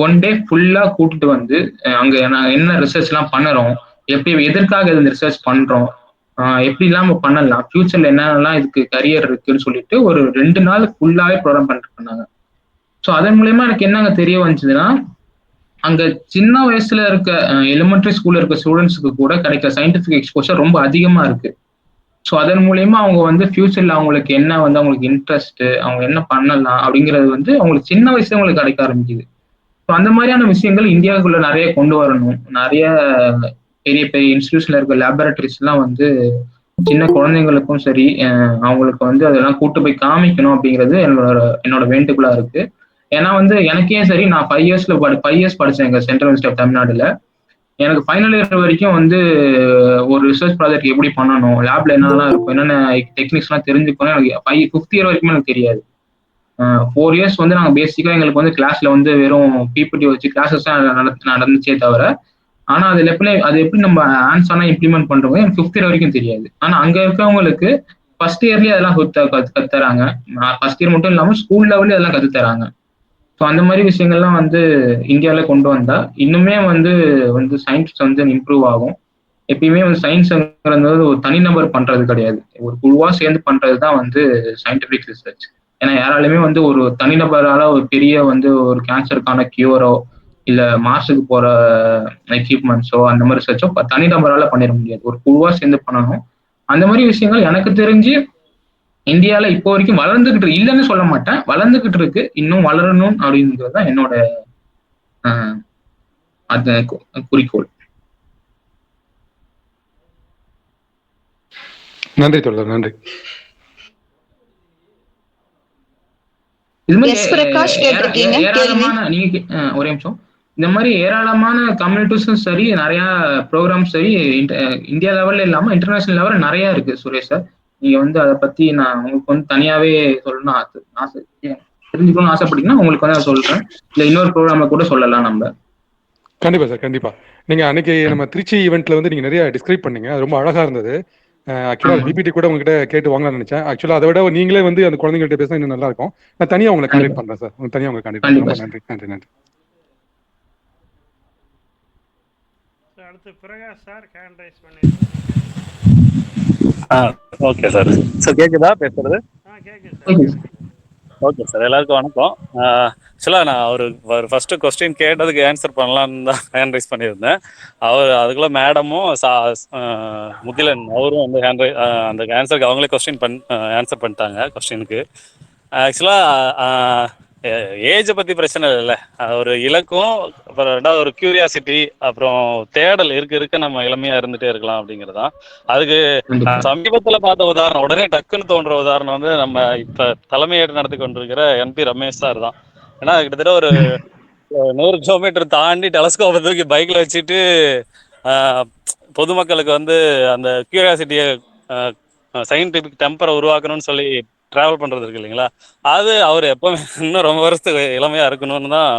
1 டே ஃபுல்லா கூட்டிட்டு வந்து அங்க என்ன ரிசர்ச் எல்லாம் பண்ணுறோம், எதற்காக இந்த ரிசர்ச் பண்றோம், எப்படி இல்லாம பண்ணலாம், ஃபியூச்சர்ல என்னென்னலாம் இதுக்கு கரியர் இருக்குன்னு சொல்லிட்டு ஒரு 2 நாள் ஃபுல்லாவே ப்ரோக்ராம் பண்ணிட்டு பண்ணாங்க. ஸோ அதன் மூலயமா எனக்கு என்னங்க தெரிய வந்துச்சுன்னா, அங்க சின்ன வயசுல இருக்க எலிமெண்டரி ஸ்கூல்ல இருக்க ஸ்டூடெண்ட்ஸுக்கு கூட கிடைக்கிற சயின்டிபிக் எக்ஸ்போஷர் ரொம்ப அதிகமா இருக்கு. ஸோ அதன் மூலயமா அவங்க வந்து ஃபியூச்சர்ல அவங்களுக்கு என்ன வந்து அவங்களுக்கு இன்ட்ரெஸ்ட், அவங்க என்ன பண்ணலாம் அப்படிங்கிறது வந்து அவங்களுக்கு சின்ன வயசுல அவங்களுக்கு கிடைக்க ஆரம்பிக்குது. ஸோ அந்த மாதிரியான விஷயங்கள் இந்தியாவுக்குள்ள நிறைய கொண்டு வரணும். நிறைய பெரிய பெரிய இன்ஸ்டிடியூஷன்ல இருக்க லேபரேட்டரிஸ் எல்லாம் வந்து சின்ன குழந்தைங்களுக்கும் சரி அவங்களுக்கு வந்து அதெல்லாம் கூட்டு போய் காமிக்கணும் அப்படிங்கிறது என்னோட வேண்டுகோளா இருக்கு. ஏன்னா வந்து எனக்கே சரி, நான் 5 இயர்ஸ் படிச்சேன் எங்க சென்ட்ரல் யூனிவர்சிட்டி ஆஃப் தமிழ்நாடுல. எனக்கு ஃபைனல் இயர் வரைக்கும் வந்து ஒரு ரிசர்ச் ப்ராஜெக்ட் எப்படி பண்ணணும், லேப்ல என்னெல்லாம் இருக்கும், என்னென்ன டெக்னிக்ஸ்லாம் தெரிஞ்சுக்கணும் எனக்கு 5th இயர் வரைக்கும் எனக்கு தெரியாது. 4 இயர்ஸ் வந்து நாங்கள் பேசிக்காக எங்களுக்கு வந்து கிளாஸ்ல வந்து வெறும் பிபிடி வச்சு கிளாஸஸ் தான் நடந்துச்சே தவிர, ஆனா அது எப்படி நம்ம ஹேண்ட்ஸ் ஆனா இம்ப்ளிமெண்ட் பண்றோம் எனக்கு 5th இயர் வரைக்கும் தெரியாது. ஆனா அங்க இருக்கவங்களுக்கு ஃபர்ஸ்ட் இயர்லயே அதெல்லாம் கத்து தராங்க. ஃபர்ஸ்ட் இயர் மட்டும் இல்லாம ஸ்கூல் லெவல்ல அதெல்லாம் கத்து தராங்க. ஸோ அந்த மாதிரி விஷயங்கள்லாம் வந்து இந்தியாவில் கொண்டு வந்தா இன்னுமே வந்து வந்து சயின்ஸ் வந்து இம்ப்ரூவ் ஆகும். எப்பயுமே வந்து சயின்ஸ்ங்கிறது ஒரு தனிநபர் பண்றது கிடையாது, ஒரு குழுவா சேர்ந்து பண்றது தான் வந்து சயின்டிபிக் ரிசர்ச். ஏன்னா யாராலுமே வந்து ஒரு தனிநபரால ஒரு பெரிய வந்து ஒரு கேன்சருக்கான கியூரோ இல்ல மார்ஸுக்கு போற எக்யூப்மெண்ட்ஸோ அந்த மாதிரி ரிசர்ச்சோ தனிநபரால பண்ணிட முடியாது, ஒரு குழுவா சேர்ந்து பண்ணணும். அந்த மாதிரி விஷயங்கள் எனக்கு தெரிஞ்சு இந்தியால இப்போ வரைக்கும் வளர்ந்துகிட்டு இல்லைன்னு சொல்ல மாட்டேன், வளர்ந்துகிட்டு இருக்கு, இன்னும் வளரணும் அப்படிங்கிறது தான் என்னோட அந்த குறிக்கோள். நன்றி தோழர், நன்றி. இது மாதிரி எஸ் பிரகாஷ் கேட்டிருக்கீங்க கேள்வி. ஏராளமான நீங்க ஒரே நிமிஷம். இந்த மாதிரி ஏராளமான கம்யூனிட்டிஸும் சரி, நிறைய ப்ரோக்ராம் சரி, இந்தியா லெவல்ல இல்லாம இன்டர்நேஷனல் லெவல்ல நிறைய இருக்கு சுரேஷ் சார். நீங்க வந்து அதை பத்தி நான் உங்களுக்கு வந்து தனியாவே சொல்லணும் ஆசை தெரிஞ்சுக்கணும்னு ஆசைப்பட்டீங்கன்னா உங்களுக்கு வந்து நான் சொல்றேன், இல்ல இன்னொரு ப்ரோக்ராம்ல கூட சொல்லலாம் நம்ம. கண்டிப்பா சார், கண்டிப்பா. நீங்க அன்னைக்கு நம்ம திருச்சி ஈவெண்ட்ல வந்து நீங்க நிறைய டிஸ்கிரைப் பண்ணீங்க, அது ரொம்ப அழகா இருந்தது. ஆக்சுவலா பிபிடி கூட உங்ககிட்ட கேட்டு வாங்கலாம்னு நினைச்சேன். ஆக்சுவலா அதை விட நீங்களே வந்து அந்த குழந்தைங்கள்ட்ட பேசினா இன்னும் நல்லா இருக்கும். நான் தனியா உங்களை கான்டாக்ட் பண்றேன் சார், தனியா உங்களை கான்டாக்ட் பண்றேன். ரொம்ப நன்றி, நன்றி, நன்றி. அடுத்து பிரகாஷ் சார் ஹேண்ட் ரைஸ் பண்ணியிருக்கோம். Okay sir. சார் கேட்குதா பேசுறது? கேட்குது சார். ஓகே சார், எல்லாருக்கும் வணக்கம். ஆக்சுவலாக நான் ஒரு ஃபர்ஸ்ட் கொஸ்டின் கேட்டதுக்கு ஆன்சர் பண்ணலான்னு தான் ஹேண்ட் ரைஸ் பண்ணியிருந்தேன். அதுக்குள்ள மேடமும் முகிலன் அவரும் வந்து அந்த ஆன்சருக்கு அவங்களே ஆன்சர் பண்ணிட்டாங்க கொஸ்டினுக்கு. ஆக்சுவலாக ஏஜை பற்றி பிரச்சனை இல்லைல்ல, ஒரு இலக்கும் அப்புறம் ரெண்டாவது ஒரு கியூரியாசிட்டி அப்புறம் தேடல் இருக்க நம்ம இளமையா இருந்துட்டே இருக்கலாம் அப்படிங்கிறது தான். அதுக்கு சமீபத்துல பார்த்த உதாரணம், உடனே டக்குன்னு தோன்ற உதாரணம் வந்து நம்ம இப்ப தலைமையேற்று நடத்தி கொண்டிருக்கிற என்பி ரமேஷ் சார் தான். ஏன்னா கிட்டத்தட்ட ஒரு 100 கிலோமீட்டர் தாண்டி டெலஸ்கோப்பை தூக்கி பைக்ல வச்சுட்டு பொதுமக்களுக்கு வந்து அந்த கியூரியாசிட்டியை சயின்டிபிக் டெம்பரை உருவாக்கணும்னு சொல்லி டிராவல் பண்றது இருக்கு இல்லைங்களா, அது அவர் எப்பவுமே இன்னும் ரொம்ப வருஷத்துக்கு இளமையா இருக்கணும்னு தான்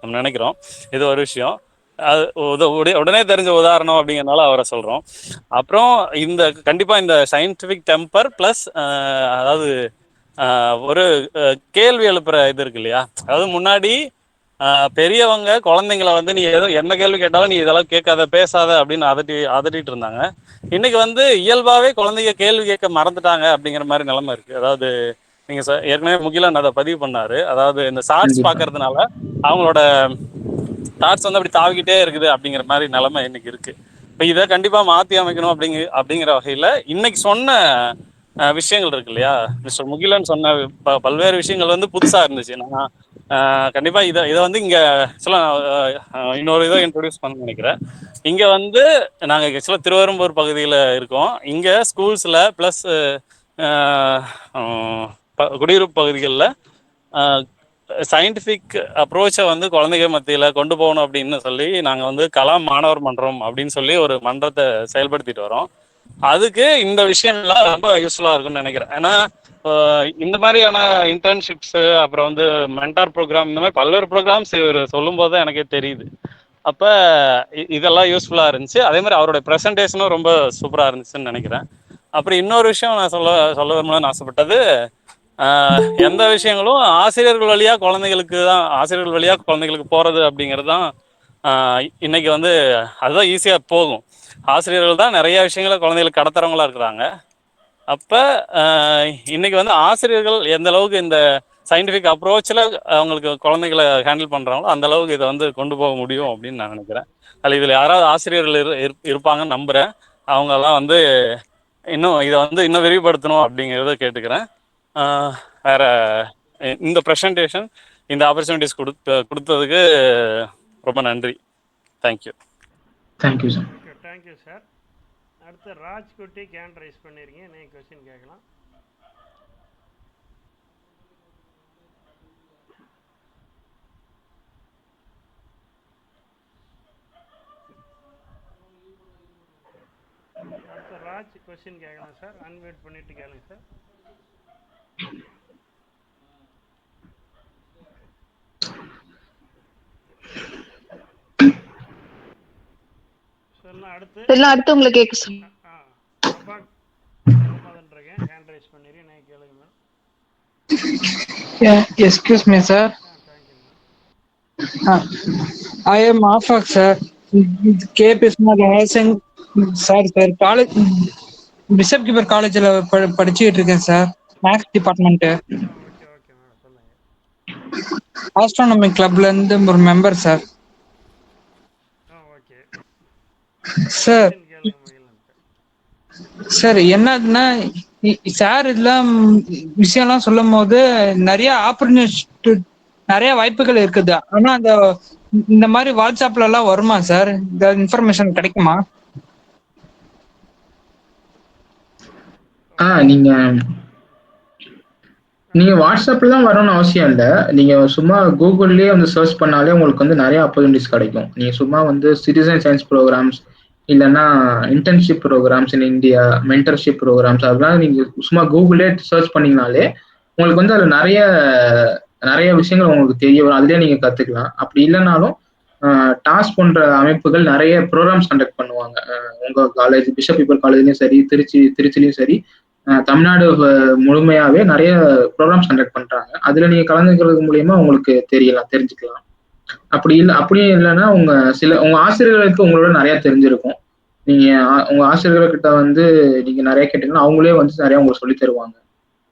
நம்ம நினைக்கிறோம். இது ஒரு விஷயம். அது உடனே தெரிஞ்ச உதாரணம் அப்படிங்கிறதுனால அவரை சொல்றோம். அப்புறம் கண்டிப்பா இந்த சயின்டிபிக் டெம்பர் பிளஸ் அதாவது ஒரு கேள்வி எழுப்புற இது இருக்கு இல்லையா, அதாவது முன்னாடி பெரியவங்க குழந்தைங்களை வந்து நீ ஏதோ என்ன கேள்வி கேட்டாலும் நீ இதெல்லாம் கேட்காத பேசாத அப்படின்னு அதட்டிட்டு இருந்தாங்க. இன்னைக்கு வந்து இயல்பாவே குழந்தைங்க கேள்வி கேட்க மறந்துட்டாங்க அப்படிங்கிற மாதிரி நிலைமை இருக்கு. அதாவது நீங்க ஏற்கனவே முகிலன் அதை பதிவு பண்ணாரு, அதாவது இந்த ஷார்ட்ஸ் பாக்குறதுனால அவங்களோட தாட்ஸ் வந்து அப்படி தாவிக்கிட்டே இருக்குது அப்படிங்கிற மாதிரி நிலைமை இன்னைக்கு இருக்கு. இப்போ இதை கண்டிப்பா மாத்தி அமைக்கணும் அப்படிங்கிற வகையில இன்னைக்கு சொன்ன விஷயங்கள் இருக்கு இல்லையா, மிஸ்டர் முகிலன் சொன்ன பல்வேறு விஷயங்கள் வந்து புதுசா இருந்துச்சு. நான் கண்டிப்பா இதை வந்து இங்க இன்னொரு இதை இன்ட்ரோடியூஸ் பண்ண நினைக்கிறேன். இங்க வந்து நாங்க ஆக்சுவலா திருவெரும்பூர் பகுதியில இருக்கோம். இங்க ஸ்கூல்ஸ்ல பிளஸ் குடியிருப்பு பகுதிகளில் சயின்டிஃபிக் அப்ரோச்சை வந்து குழந்தைங்க மத்தியில கொண்டு போகணும் அப்படின்னு சொல்லி நாங்க வந்து கலாம் மாணவர் மன்றம் அப்படின்னு சொல்லி ஒரு மன்றத்தை செயல்படுத்திட்டு வரோம். அதுக்கு இந்த விஷயம்லாம் ரொம்ப யூஸ்ஃபுல்லா இருக்கும்னு நினைக்கிறேன். ஏன்னா இந்த மாதிரியான இன்டர்ன்ஷிப்ஸ் அப்புறம் வந்து மென்டார் ப்ரோக்ராம் இந்த மாதிரி பல்வேறு ப்ரோக்ராம்ஸ் இவர் சொல்லும் போது தான் எனக்கே தெரியுது. அப்ப இதெல்லாம் யூஸ்ஃபுல்லா இருந்துச்சு. அதே மாதிரி அவருடைய ப்ரெசன்டேஷனும் ரொம்ப சூப்பரா இருந்துச்சுன்னு நினைக்கிறேன். அப்புறம் இன்னொரு விஷயம் நான் சொல்ல விரும்பணும்னு ஆசைப்பட்டது, எந்த விஷயங்களும் ஆசிரியர்கள் வழியா குழந்தைகளுக்கு போறது அப்படிங்கிறது தான் இன்னைக்கு வந்து அதுதான் ஈஸியா போகும். ஆசிரியர்கள் தான் நிறைய விஷயங்களை குழந்தைகளுக்கு கடத்துறவங்களா இருக்கிறாங்க. அப்ப இன்னைக்கு வந்து ஆசிரியர்கள் எந்த அளவுக்கு இந்த சயின்டிபிக் அப்ரோச்சில் அவங்களுக்கு குழந்தைகளை ஹேண்டில் பண்றாங்களோ அந்த அளவுக்கு இதை வந்து கொண்டு போக முடியும் அப்படின்னு நான் நினைக்கிறேன். அதில் இதில் யாராவது ஆசிரியர்கள் இருப்பாங்கன்னு நம்புறேன். அவங்கெல்லாம் வந்து இதை வந்து இன்னும் விரிவுபடுத்தணும் அப்படிங்கிறத கேட்டுக்கிறேன். வேற இந்த ப்ரெசன்டேஷன் இந்த ஆப்பர்ச்சுனிட்டிஸ் கொடுத்ததுக்கு ரொம்ப நன்றி. Thank you. Thank you sir. Thank you sir. அடுத்து ராஜ்குட்டி ஹேண்ட் ரைஸ் பண்ணிருக்கீங்க, நீங்கள் கொஸ்டின் கேட்கலாம். அடுத்து ராஜ் கொஸ்டின் கேட்கலாம் சார். அன்மியூட் பண்ணிட்டு கேளுங்க சார். சொல்லலாம். அடுத்து உங்களுக்கு கேட்க முகமதுன்னு இருக்கேன். ஹேண்ட் ரைஸ் பண்ணிடுறேன். நான் கேளுங்க ma'am. Yeah, excuse me, sir. I am Afak, sir. K. Pismagasing, sir. College, Bishop Keeper College படிச்சுட்டு இருக்கேன் sir. Maths department. Okay okay ma'am, சொல்லுங்க. ஆஸ்ட்ரானமி கிளப்ல இருந்து ஒரு மெம்பர் சார். ஓகே சார் கேளுங்க மகிழன். சார் என்னதுன்னா சார் இதெல்லாம் விஷயம்லாம் சொல்லும் போது நிறைய ஆப்பர்ச்சுனிட்டி, நிறைய வாய்ப்புகள் இருக்குது. ஆனா அந்த இந்த மாதிரி வாட்ஸ்அப்ல எல்லாம் வருமா சார்? இந்த இன்ஃபர்மேஷன் கிடைக்குமா? நீங்க வாட்ஸ்அப்ல தான் வரணும்னு அவசியம் இல்லை. நீங்க சும்மா கூகுள்லயே வந்து சர்ச் பண்ணாலே உங்களுக்கு வந்து நிறைய ஆப்பர்ச்சுனிட்டிஸ் கிடைக்கும். நீங்க சும்மா வந்து சிட்டிசன் சயின்ஸ் ப்ரோக்ராம்ஸ், இல்லைன்னா internship programmes in India, mentorship programmes, அதெல்லாம் நீங்க சும்மா கூகுளே சர்ச் பண்ணீங்கனாலே உங்களுக்கு வந்து அதுல நிறைய நிறைய விஷயங்கள் உங்களுக்கு தெரிய வரும். அதுலேயே நீங்க கத்துக்கலாம். அப்படி இல்லைனாலும் டாஸ் போன்ற அமைப்புகள் நிறைய ப்ரோக்ராம்ஸ் கண்டக்ட் பண்ணுவாங்க. உங்க காலேஜ், பிஷப் பீப்பிள் காலேஜ்லயும் சரி, திருச்சிலையும் சரி, தமிழ்நாடு முழுமையாவே நிறைய ப்ரோக்ராம்ஸ் கண்டக்ட் பண்றாங்க. அதுல நீங்க கலந்துக்கிறது மூலியமா உங்களுக்கு தெரிஞ்சுக்கலாம். அப்படியும் இல்லைன்னா உங்க ஆசிரியர்களுக்கு உங்களோட நிறைய தெரிஞ்சிருக்கும். நீங்க உங்க ஆசிரியர்கள்கிட்ட வந்து நீங்க நிறைய கேட்டீங்கன்னா அவங்களே வந்து நிறைய உங்களுக்கு சொல்லி தருவாங்க.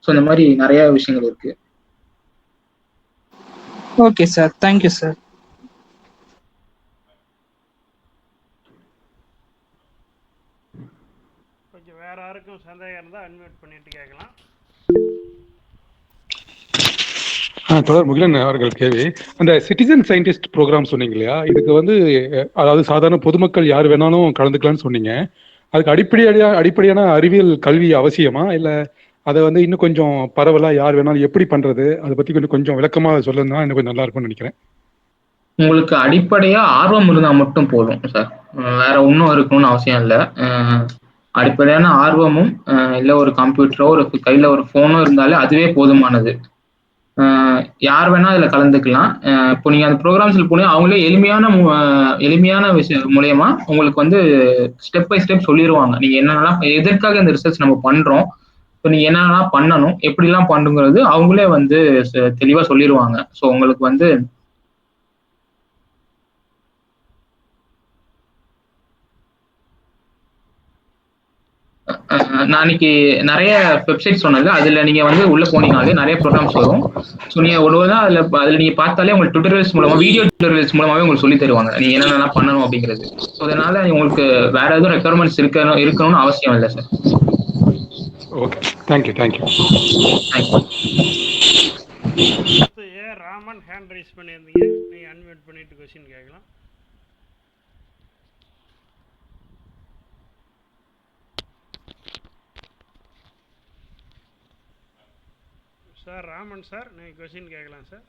ஸோ இந்த மாதிரி நிறைய விஷயங்கள் இருக்கு. Okay sir, thank you sir. Okay, வேற யாருக்கும் சந்தேகம் இருந்தால் அன்மியூட் பண்ணிட்டு கேட்கலாம். தொடர் முகிலன் அவர்கள் கேள்வி, அந்த சிட்டிசன் சயின்டிஸ்ட் ப்ரோக்ராம் சொன்னீங்க இல்லையா, இதுக்கு வந்து அதாவது சாதாரண பொதுமக்கள் யார் வேணாலும் கலந்துக்கலாம்னு சொன்னீங்க. அதுக்கு அடிப்படையான அறிவியல் கல்வி அவசியமா, இல்லை அதை வந்து இன்னும் கொஞ்சம் பரவலா யார் வேணாலும் எப்படி பண்றது, அதை பத்தி கொஞ்சம் விளக்கமா சொல்லுன்னா இன்னும் கொஞ்சம் நல்லா இருக்கும்னு நினைக்கிறேன். உங்களுக்கு அடிப்படையா ஆர்வம் இருந்தா மட்டும் போதும் சார். வேற ஒன்றும் இருக்கணும்னு அவசியம் இல்லை. அடிப்படையான ஆர்வமும் இல்லை ஒரு கம்ப்யூட்டரோ ஒரு கையில ஒரு போனோ இருந்தாலே அதுவே போதுமானது. யார் வேணா அதுல கலந்துக்கலாம். இப்போ நீங்க அந்த ப்ரோக்ராம்ஸ்ல போனீங்க, அவங்களே எளிமையான விஷயம் மூலயமா உங்களுக்கு வந்து ஸ்டெப் பை ஸ்டெப் சொல்லிடுவாங்க. நீங்க என்னென்னலாம், எதற்காக இந்த ரிசர்ச் நம்ம பண்றோம், இப்போ நீங்க என்னென்னலாம் பண்ணணும், எப்படிலாம் பண்ணுங்கிறது அவங்களே வந்து தெளிவா சொல்லிடுவாங்க. ஸோ உங்களுக்கு வந்து நான் இன்னைக்கு நிறைய வெப்சைட் சொன்னது, அதுல நீங்க வந்து உள்ள போனீங்கனாலே நிறைய ப்ரோக்ராம்ஸ் வரும். ஸோ நீங்க ஒருவதான் அதுல நீங்க பார்த்தாலே உங்களுக்கு டுட்டோரியல்ஸ் மூலமா, வீடியோ டுட்டோரியல்ஸ் மூலமாவே உங்களுக்கு சொல்லி தருவாங்க நீங்க என்னென்னலாம் பண்ணணும் அப்படிங்கிறது. ஸோ அதனால உங்களுக்கு வேற எதுவும் ரெக்குவயர்மெண்ட்ஸ் இருக்கணும்னு அவசியம் இல்லை சார். Okay, thank you. அடுத்து ராமன் ஹேண்ட் ரைஸ் பண்ணியிருந்தீங்க. நீங்க அன்மியூட் பண்ணிட்டு கொஸ்டின் கேட்கலாம். சார் ராமன் சார், நீங்கள் கொஸ்டின் கேட்கலாம் சார்.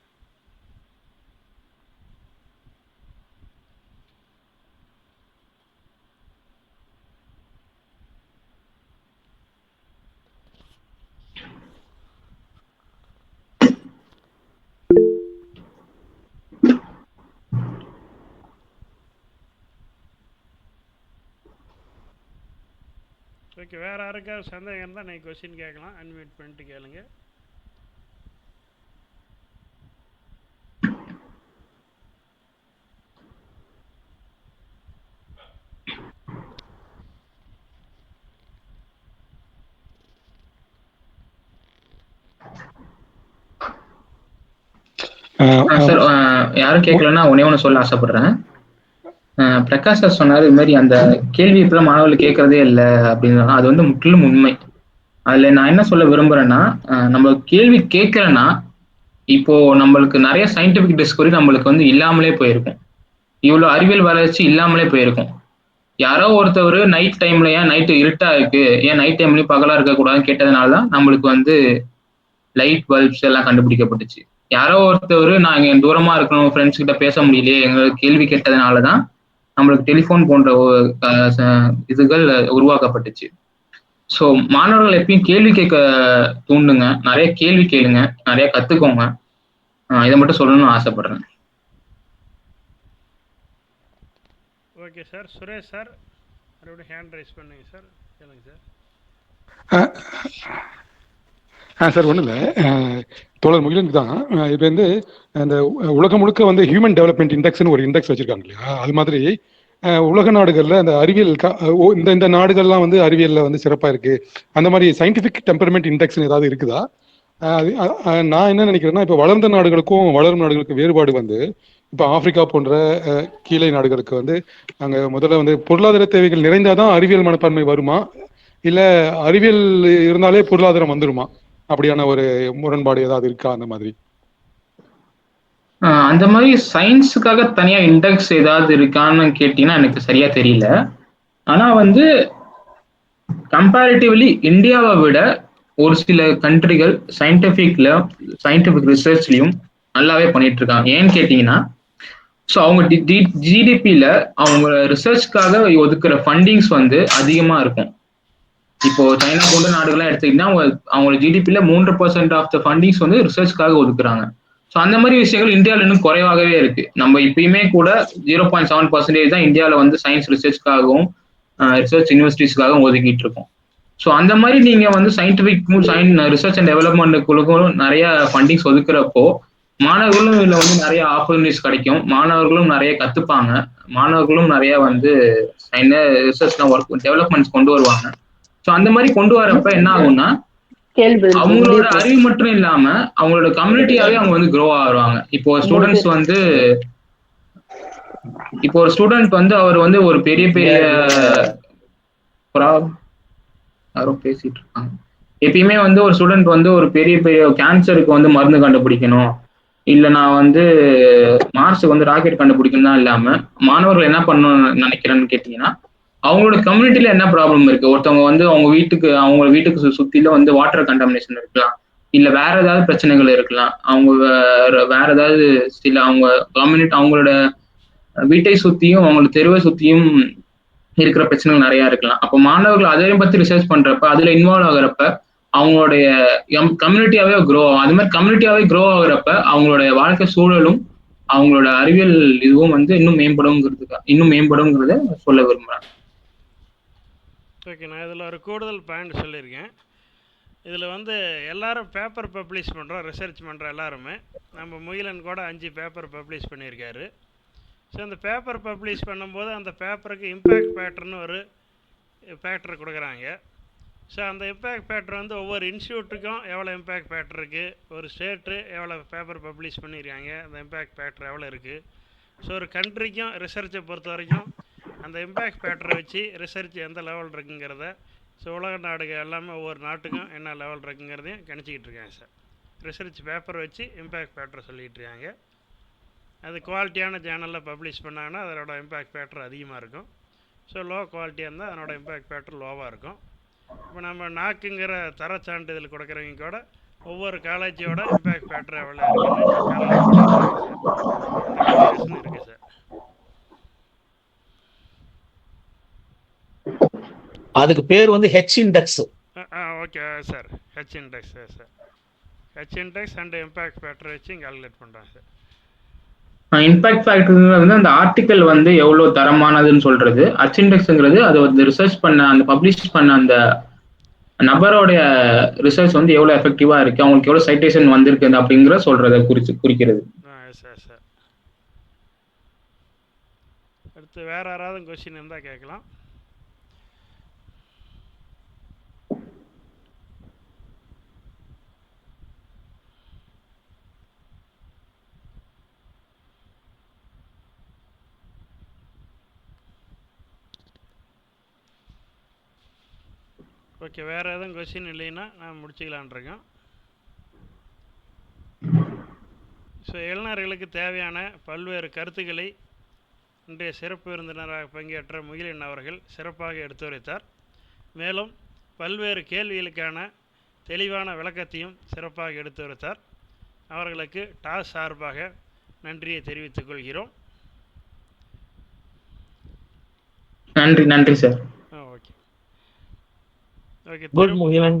ஓகே, வேற யாருக்காவது சந்தேகம் இருந்தால் நீங்கள் கொஸ்டின் கேட்கலாம். அன்மியூட் பண்ணிட்டு கேளுங்க. சார் யாரும் கேட்கலன்னா ஒன்னே ஒன்று சொல்ல ஆசைப்படுறேன். பிரகாஷ் சார் சொன்னாரு இது மாதிரி அந்த கேள்வி இப்பெல்லாம் மாணவர்கள் கேட்கறதே இல்லை அப்படின்னு. அது வந்து முற்றிலும் உண்மை. அதுல நான் என்ன சொல்ல விரும்புறேன்னா, நம்ம கேள்வி கேட்கலன்னா இப்போ நம்மளுக்கு நிறைய சயின்டிபிக் டிஸ்கவரி நம்மளுக்கு வந்து இல்லாமலே போயிருக்கும். இவ்வளவு அறிவியல் வளர்ச்சி இல்லாமலே போயிருக்கும். யாரோ ஒருத்தவர் நைட் டைம்ல ஏன் நைட்டு இருட்டா இருக்கு, ஏன் நைட் டைம்லயும் பகலா இருக்கக்கூடாதுன்னு கேட்டதுனாலதான் நம்மளுக்கு வந்து லைட் பல்ப்ஸ் எல்லாம் கண்டுபிடிக்கப்பட்டுச்சு. யாரோ ஒருத்தவர் நான் இங்க தூரமா இருக்கணும், ஃப்ரெண்ட்ஸ் கிட்ட பேச முடியலையே, எங்களுக்கு கேள்வி கேட்டதுனாலதான் நம்மளுக்கு டெலிஃபோன் போன்ற இதுகள் உருவாக்கப்பட்டுச்சு. ஸோ மாணவர்கள் எப்பயும் கேள்வி கேட்க தூண்டுங்க, நிறைய கேள்வி கேளுங்க, நிறைய கத்துக்கோங்க. இதை மட்டும் சொல்லணும்னு ஆசைப்படுறேன். Okay sir. சுரேஷ் சார் மறுபடியும் ஹேண்ட் ரைஸ் பண்ணுங்க சார், கேளுங்க சார். சார் ஒன்றும் இல்லை, தோழர் முகிலனுக்கு தான். இப்போ வந்து அந்த உலகம் முழுக்க வந்து ஹியூமன் டெவலப்மெண்ட் இண்டெக்ஸ்னு ஒரு இண்டெக்ஸ் வச்சிருக்காங்க இல்லையா, அது மாதிரி உலக நாடுகளில் அந்த அறிவியல் இந்த நாடுகள்லாம் வந்து அறிவியலில் வந்து சிறப்பாக இருக்கு, அந்த மாதிரி சயின்டிஃபிக் டெம்பரமெண்ட் இண்டெக்ஸ்னு ஏதாவது இருக்குதா? நான் என்ன நினைக்கிறேன்னா, இப்போ வளர்ந்த நாடுகளுக்கும் வளரும் நாடுகளுக்கும் வேறுபாடு வந்து, இப்போ ஆப்பிரிக்கா போன்ற கீழே நாடுகளுக்கு வந்து அங்கே முதல்ல வந்து பொருளாதார தேவைகள் நிறைந்தாதான் அறிவியல் மனப்பான்மை வருமா, இல்லை அறிவியல் இருந்தாலே பொருளாதாரம் வந்துருமா? அப்படியான ஒரு முரண்பாடு ஏதாவது இருக்கா அந்த மாதிரி? அந்த மாதிரி சயின்ஸுக்காக தனியா இண்டெக்ஸ் ஏதாவது இருக்கான்னு கேட்டீங்கன்னா எனக்கு சரியா தெரியல. ஆனா வந்து கம்பேரிட்டிவ்லி இந்தியாவை விட ஒரு சில கண்ட்ரிகள் சயின்டிபிக் ரிசர்ச்லயும் நல்லாவே பண்ணிட்டு இருக்காங்க. ஏன்னு கேட்டீங்கன்னா, ஸோ அவங்க ஜிடிபியில அவங்க ரிசர்ச்காக ஒதுக்குற ஃபண்டிங்ஸ் வந்து அதிகமா இருக்கும். இப்போ சைனா போன்ற நாடுகள்லாம் எடுத்துக்கிட்டீங்கன்னா அவங்களோட ஜிடிபியில 3% ஆஃப் த ஃபண்டிங்ஸ் வந்து ரிசர்ச்காக ஒதுக்குறாங்க. ஸோ அந்த மாதிரி விஷயங்கள் இந்தியாவில் இன்னும் குறைவாகவே இருக்கு. நம்ம இப்பயுமே கூட 0.7% தான் இந்தியாவில் வந்து சயின்ஸ் ரிசர்ச்காகவும் ரிசர்ச் யூனிவர்சிட்டிஸ்க்காகவும் ஒதுக்கிட்டு இருக்கோம். ஸோ அந்த மாதிரி நீங்க வந்து ரிசர்ச் அண்ட் டெவலப்மெண்ட்டுக்குள்ளுக்கும் நிறைய ஃபண்டிங்ஸ் ஒதுக்குறப்போ மாணவர்களும் இதுல வந்து நிறைய ஆப்பர்ச்சுனிட்டிஸ் கிடைக்கும், மாணவர்களும் நிறைய கத்துப்பாங்க, மாணவர்களும் நிறைய வந்து ரிசர்ச் ஒர்க் டெவலப்மெண்ட்ஸ் கொண்டு வருவாங்க. ஸோ அந்த மாதிரி கொண்டு வரப்ப என்ன ஆகும்னா, அவங்களோட அறிவு மட்டும் இல்லாம அவங்களோட கம்யூனிட்டியாவே அவங்க வந்து க்ரோ ஆகுவாங்க. இப்போ ஸ்டூடெண்ட்ஸ் வந்து ஒரு ஸ்டூடெண்ட் வந்து அவர் வந்து ஒரு பெரிய பெரிய யாரோ பேசிட்டு இருக்காங்க. எப்பயுமே வந்து ஒரு ஸ்டூடெண்ட் வந்து ஒரு பெரிய பெரிய கேன்சருக்கு வந்து மருந்து கண்டுபிடிக்கணும், இல்ல நான் வந்து மார்ஸுக்கு வந்து ராக்கெட் கண்டுபிடிக்கணும் தான் இல்லாம மாணவர்கள் என்ன பண்ணணும்னு நினைக்கிறேன்னு கேட்டீங்கன்னா, அவங்களோட கம்யூனிட்டியில என்ன ப்ராப்ளம் இருக்கு, ஒருத்தவங்க வந்து அவங்க வீட்டுக்கு சுத்தில வந்து வாட்டர் கண்டாமினேஷன் இருக்கலாம், இல்ல வேற ஏதாவது பிரச்சனைகள் இருக்கலாம், அவங்க வேற ஏதாவது சில அவங்க கம்யூனிட்டி அவங்களோட வீட்டை சுத்தியும் அவங்களோட தெருவை சுத்தியும் இருக்கிற பிரச்சனைகள் நிறைய இருக்கலாம். அப்போ மாணவர்கள் அதையும் பத்தி ரிசர்ச் பண்றப்ப அதுல இன்வால்வ் ஆகுறப்ப அவங்களுடைய கம்யூனிட்டியாவே க்ரோ ஆகும். அது மாதிரி கம்யூனிட்டியாவே க்ரோ ஆகுறப்ப அவங்களுடைய வாழ்க்கை சூழலும் அவங்களோட அறிவியல் இதுவும் வந்து இன்னும் மேம்படுங்கிறத சொல்ல விரும்புறேன். ஓகே, நான் இதில் ஒரு கூடுதல் பாயிண்ட் சொல்லியிருக்கேன். இதில் வந்து எல்லாரும் பேப்பர் பப்ளிஷ் பண்ணுறோம், ரிசர்ச் பண்ணுற எல்லாருமே. நம்ம முகிலன் கூட 5 பேப்பர் பப்ளிஷ் பண்ணியிருக்காரு. ஸோ அந்த பேப்பர் பப்ளிஷ் பண்ணும்போது அந்த பேப்பருக்கு இம்பேக்ட் பேட்டர்னு ஒரு பேட்டர் கொடுக்குறாங்க. ஸோ அந்த இம்பேக்ட் பேட்டர் வந்து ஒவ்வொரு இன்ஸ்டியூட்டுக்கும் எவ்வளோ இம்பேக்ட் பேட்டர் இருக்குது, ஒரு ஸ்டேட்டு எவ்வளோ பேப்பர் பப்ளிஷ் பண்ணியிருக்காங்க, அந்த இம்பேக்ட் பேட்டர் எவ்வளோ இருக்குது. ஸோ ஒரு கண்ட்ரிக்கும் ரிசர்ச்சை பொறுத்த வரைக்கும் அந்த இம்பேக்ட் பேட்டரை வச்சு ரிசர்ச் எந்த லெவல் இருக்குங்கிறத, ஸோ உலக நாடுகள் எல்லாமே ஒவ்வொரு நாட்டுக்கும் என்ன லெவல் இருக்குங்கிறதையும் கணிச்சிக்கிட்டு இருக்காங்க சார். ரிசர்ச் பேப்பர் வச்சு இம்பேக்ட் பேட்டர் சொல்லிகிட்டு இருக்காங்க. அது குவாலிட்டியான சேனலில் பப்ளிஷ் பண்ணாங்கன்னா அதனோட இம்பேக்ட் பேட்டர் அதிகமாக இருக்கும். ஸோ லோ குவாலிட்டியாக இருந்தால் அதனோட இம்பேக்ட் பேட்டர் லோவாக இருக்கும். இப்போ நம்ம நாக்குங்கிற தர சான்றிதழ் கொடுக்குறவங்க கூட ஒவ்வொரு காலேஜோட இம்பேக்ட் பேட்டர் எவ்வளோ இருக்குன்னு கால்குலேட் பண்ணியிருக்காங்க சார். இந்த கம்பேரிசன் இருக்குது சார். அதுக்கு பேர் வந்து H index. Okay sir, H index sir. H index and impact factor வச்சு கால்குலேட் பண்ணுறாங்க சார். இம்பேக்ட் ஃபேக்டர் வந்து அந்த ஆர்டிக்கல் வந்து எவ்வளவு தரமானதுன்னு சொல்றது, ஹெச் இண்டெக்ஸ்ங்கிறது அது வந்து ரிசர்ச் பண்ண அந்த பப்ளிஷ் பண்ண அந்த நபரோடைய ரிசர்ச் வந்து எவ்வளவு எஃபெக்டிவா இருக்கு, அவங்களுக்கு எவ்வளவு சைட்டேஷன் வந்திருக்கு அப்படிங்கிற சொல்றதை குறிக்கிறது. சார் சார் அடுத்து வேற யாராவது கொஸ்டின் இருந்தால் கேட்கலாம். ஓகே, வேறு எதுவும் கொஸ்டின் இல்லைன்னா நான் முடிச்சுக்கலான்ருக்கேன். ஸோ இளைஞர்களுக்கு தேவையான பல்வேறு கருத்துக்களை இன்றைய சிறப்பு விருந்தினராக பங்கேற்ற முகிலன் அவர்கள் சிறப்பாக எடுத்துரைத்தார். மேலும் பல்வேறு கேள்விகளுக்கான தெளிவான விளக்கத்தையும் சிறப்பாக எடுத்துரைத்தார். அவர்களுக்கு டாஸ் சார்பாக நன்றியை தெரிவித்துக் கொள்கிறோம். நன்றி sir. Okay okay. Good Mugilan.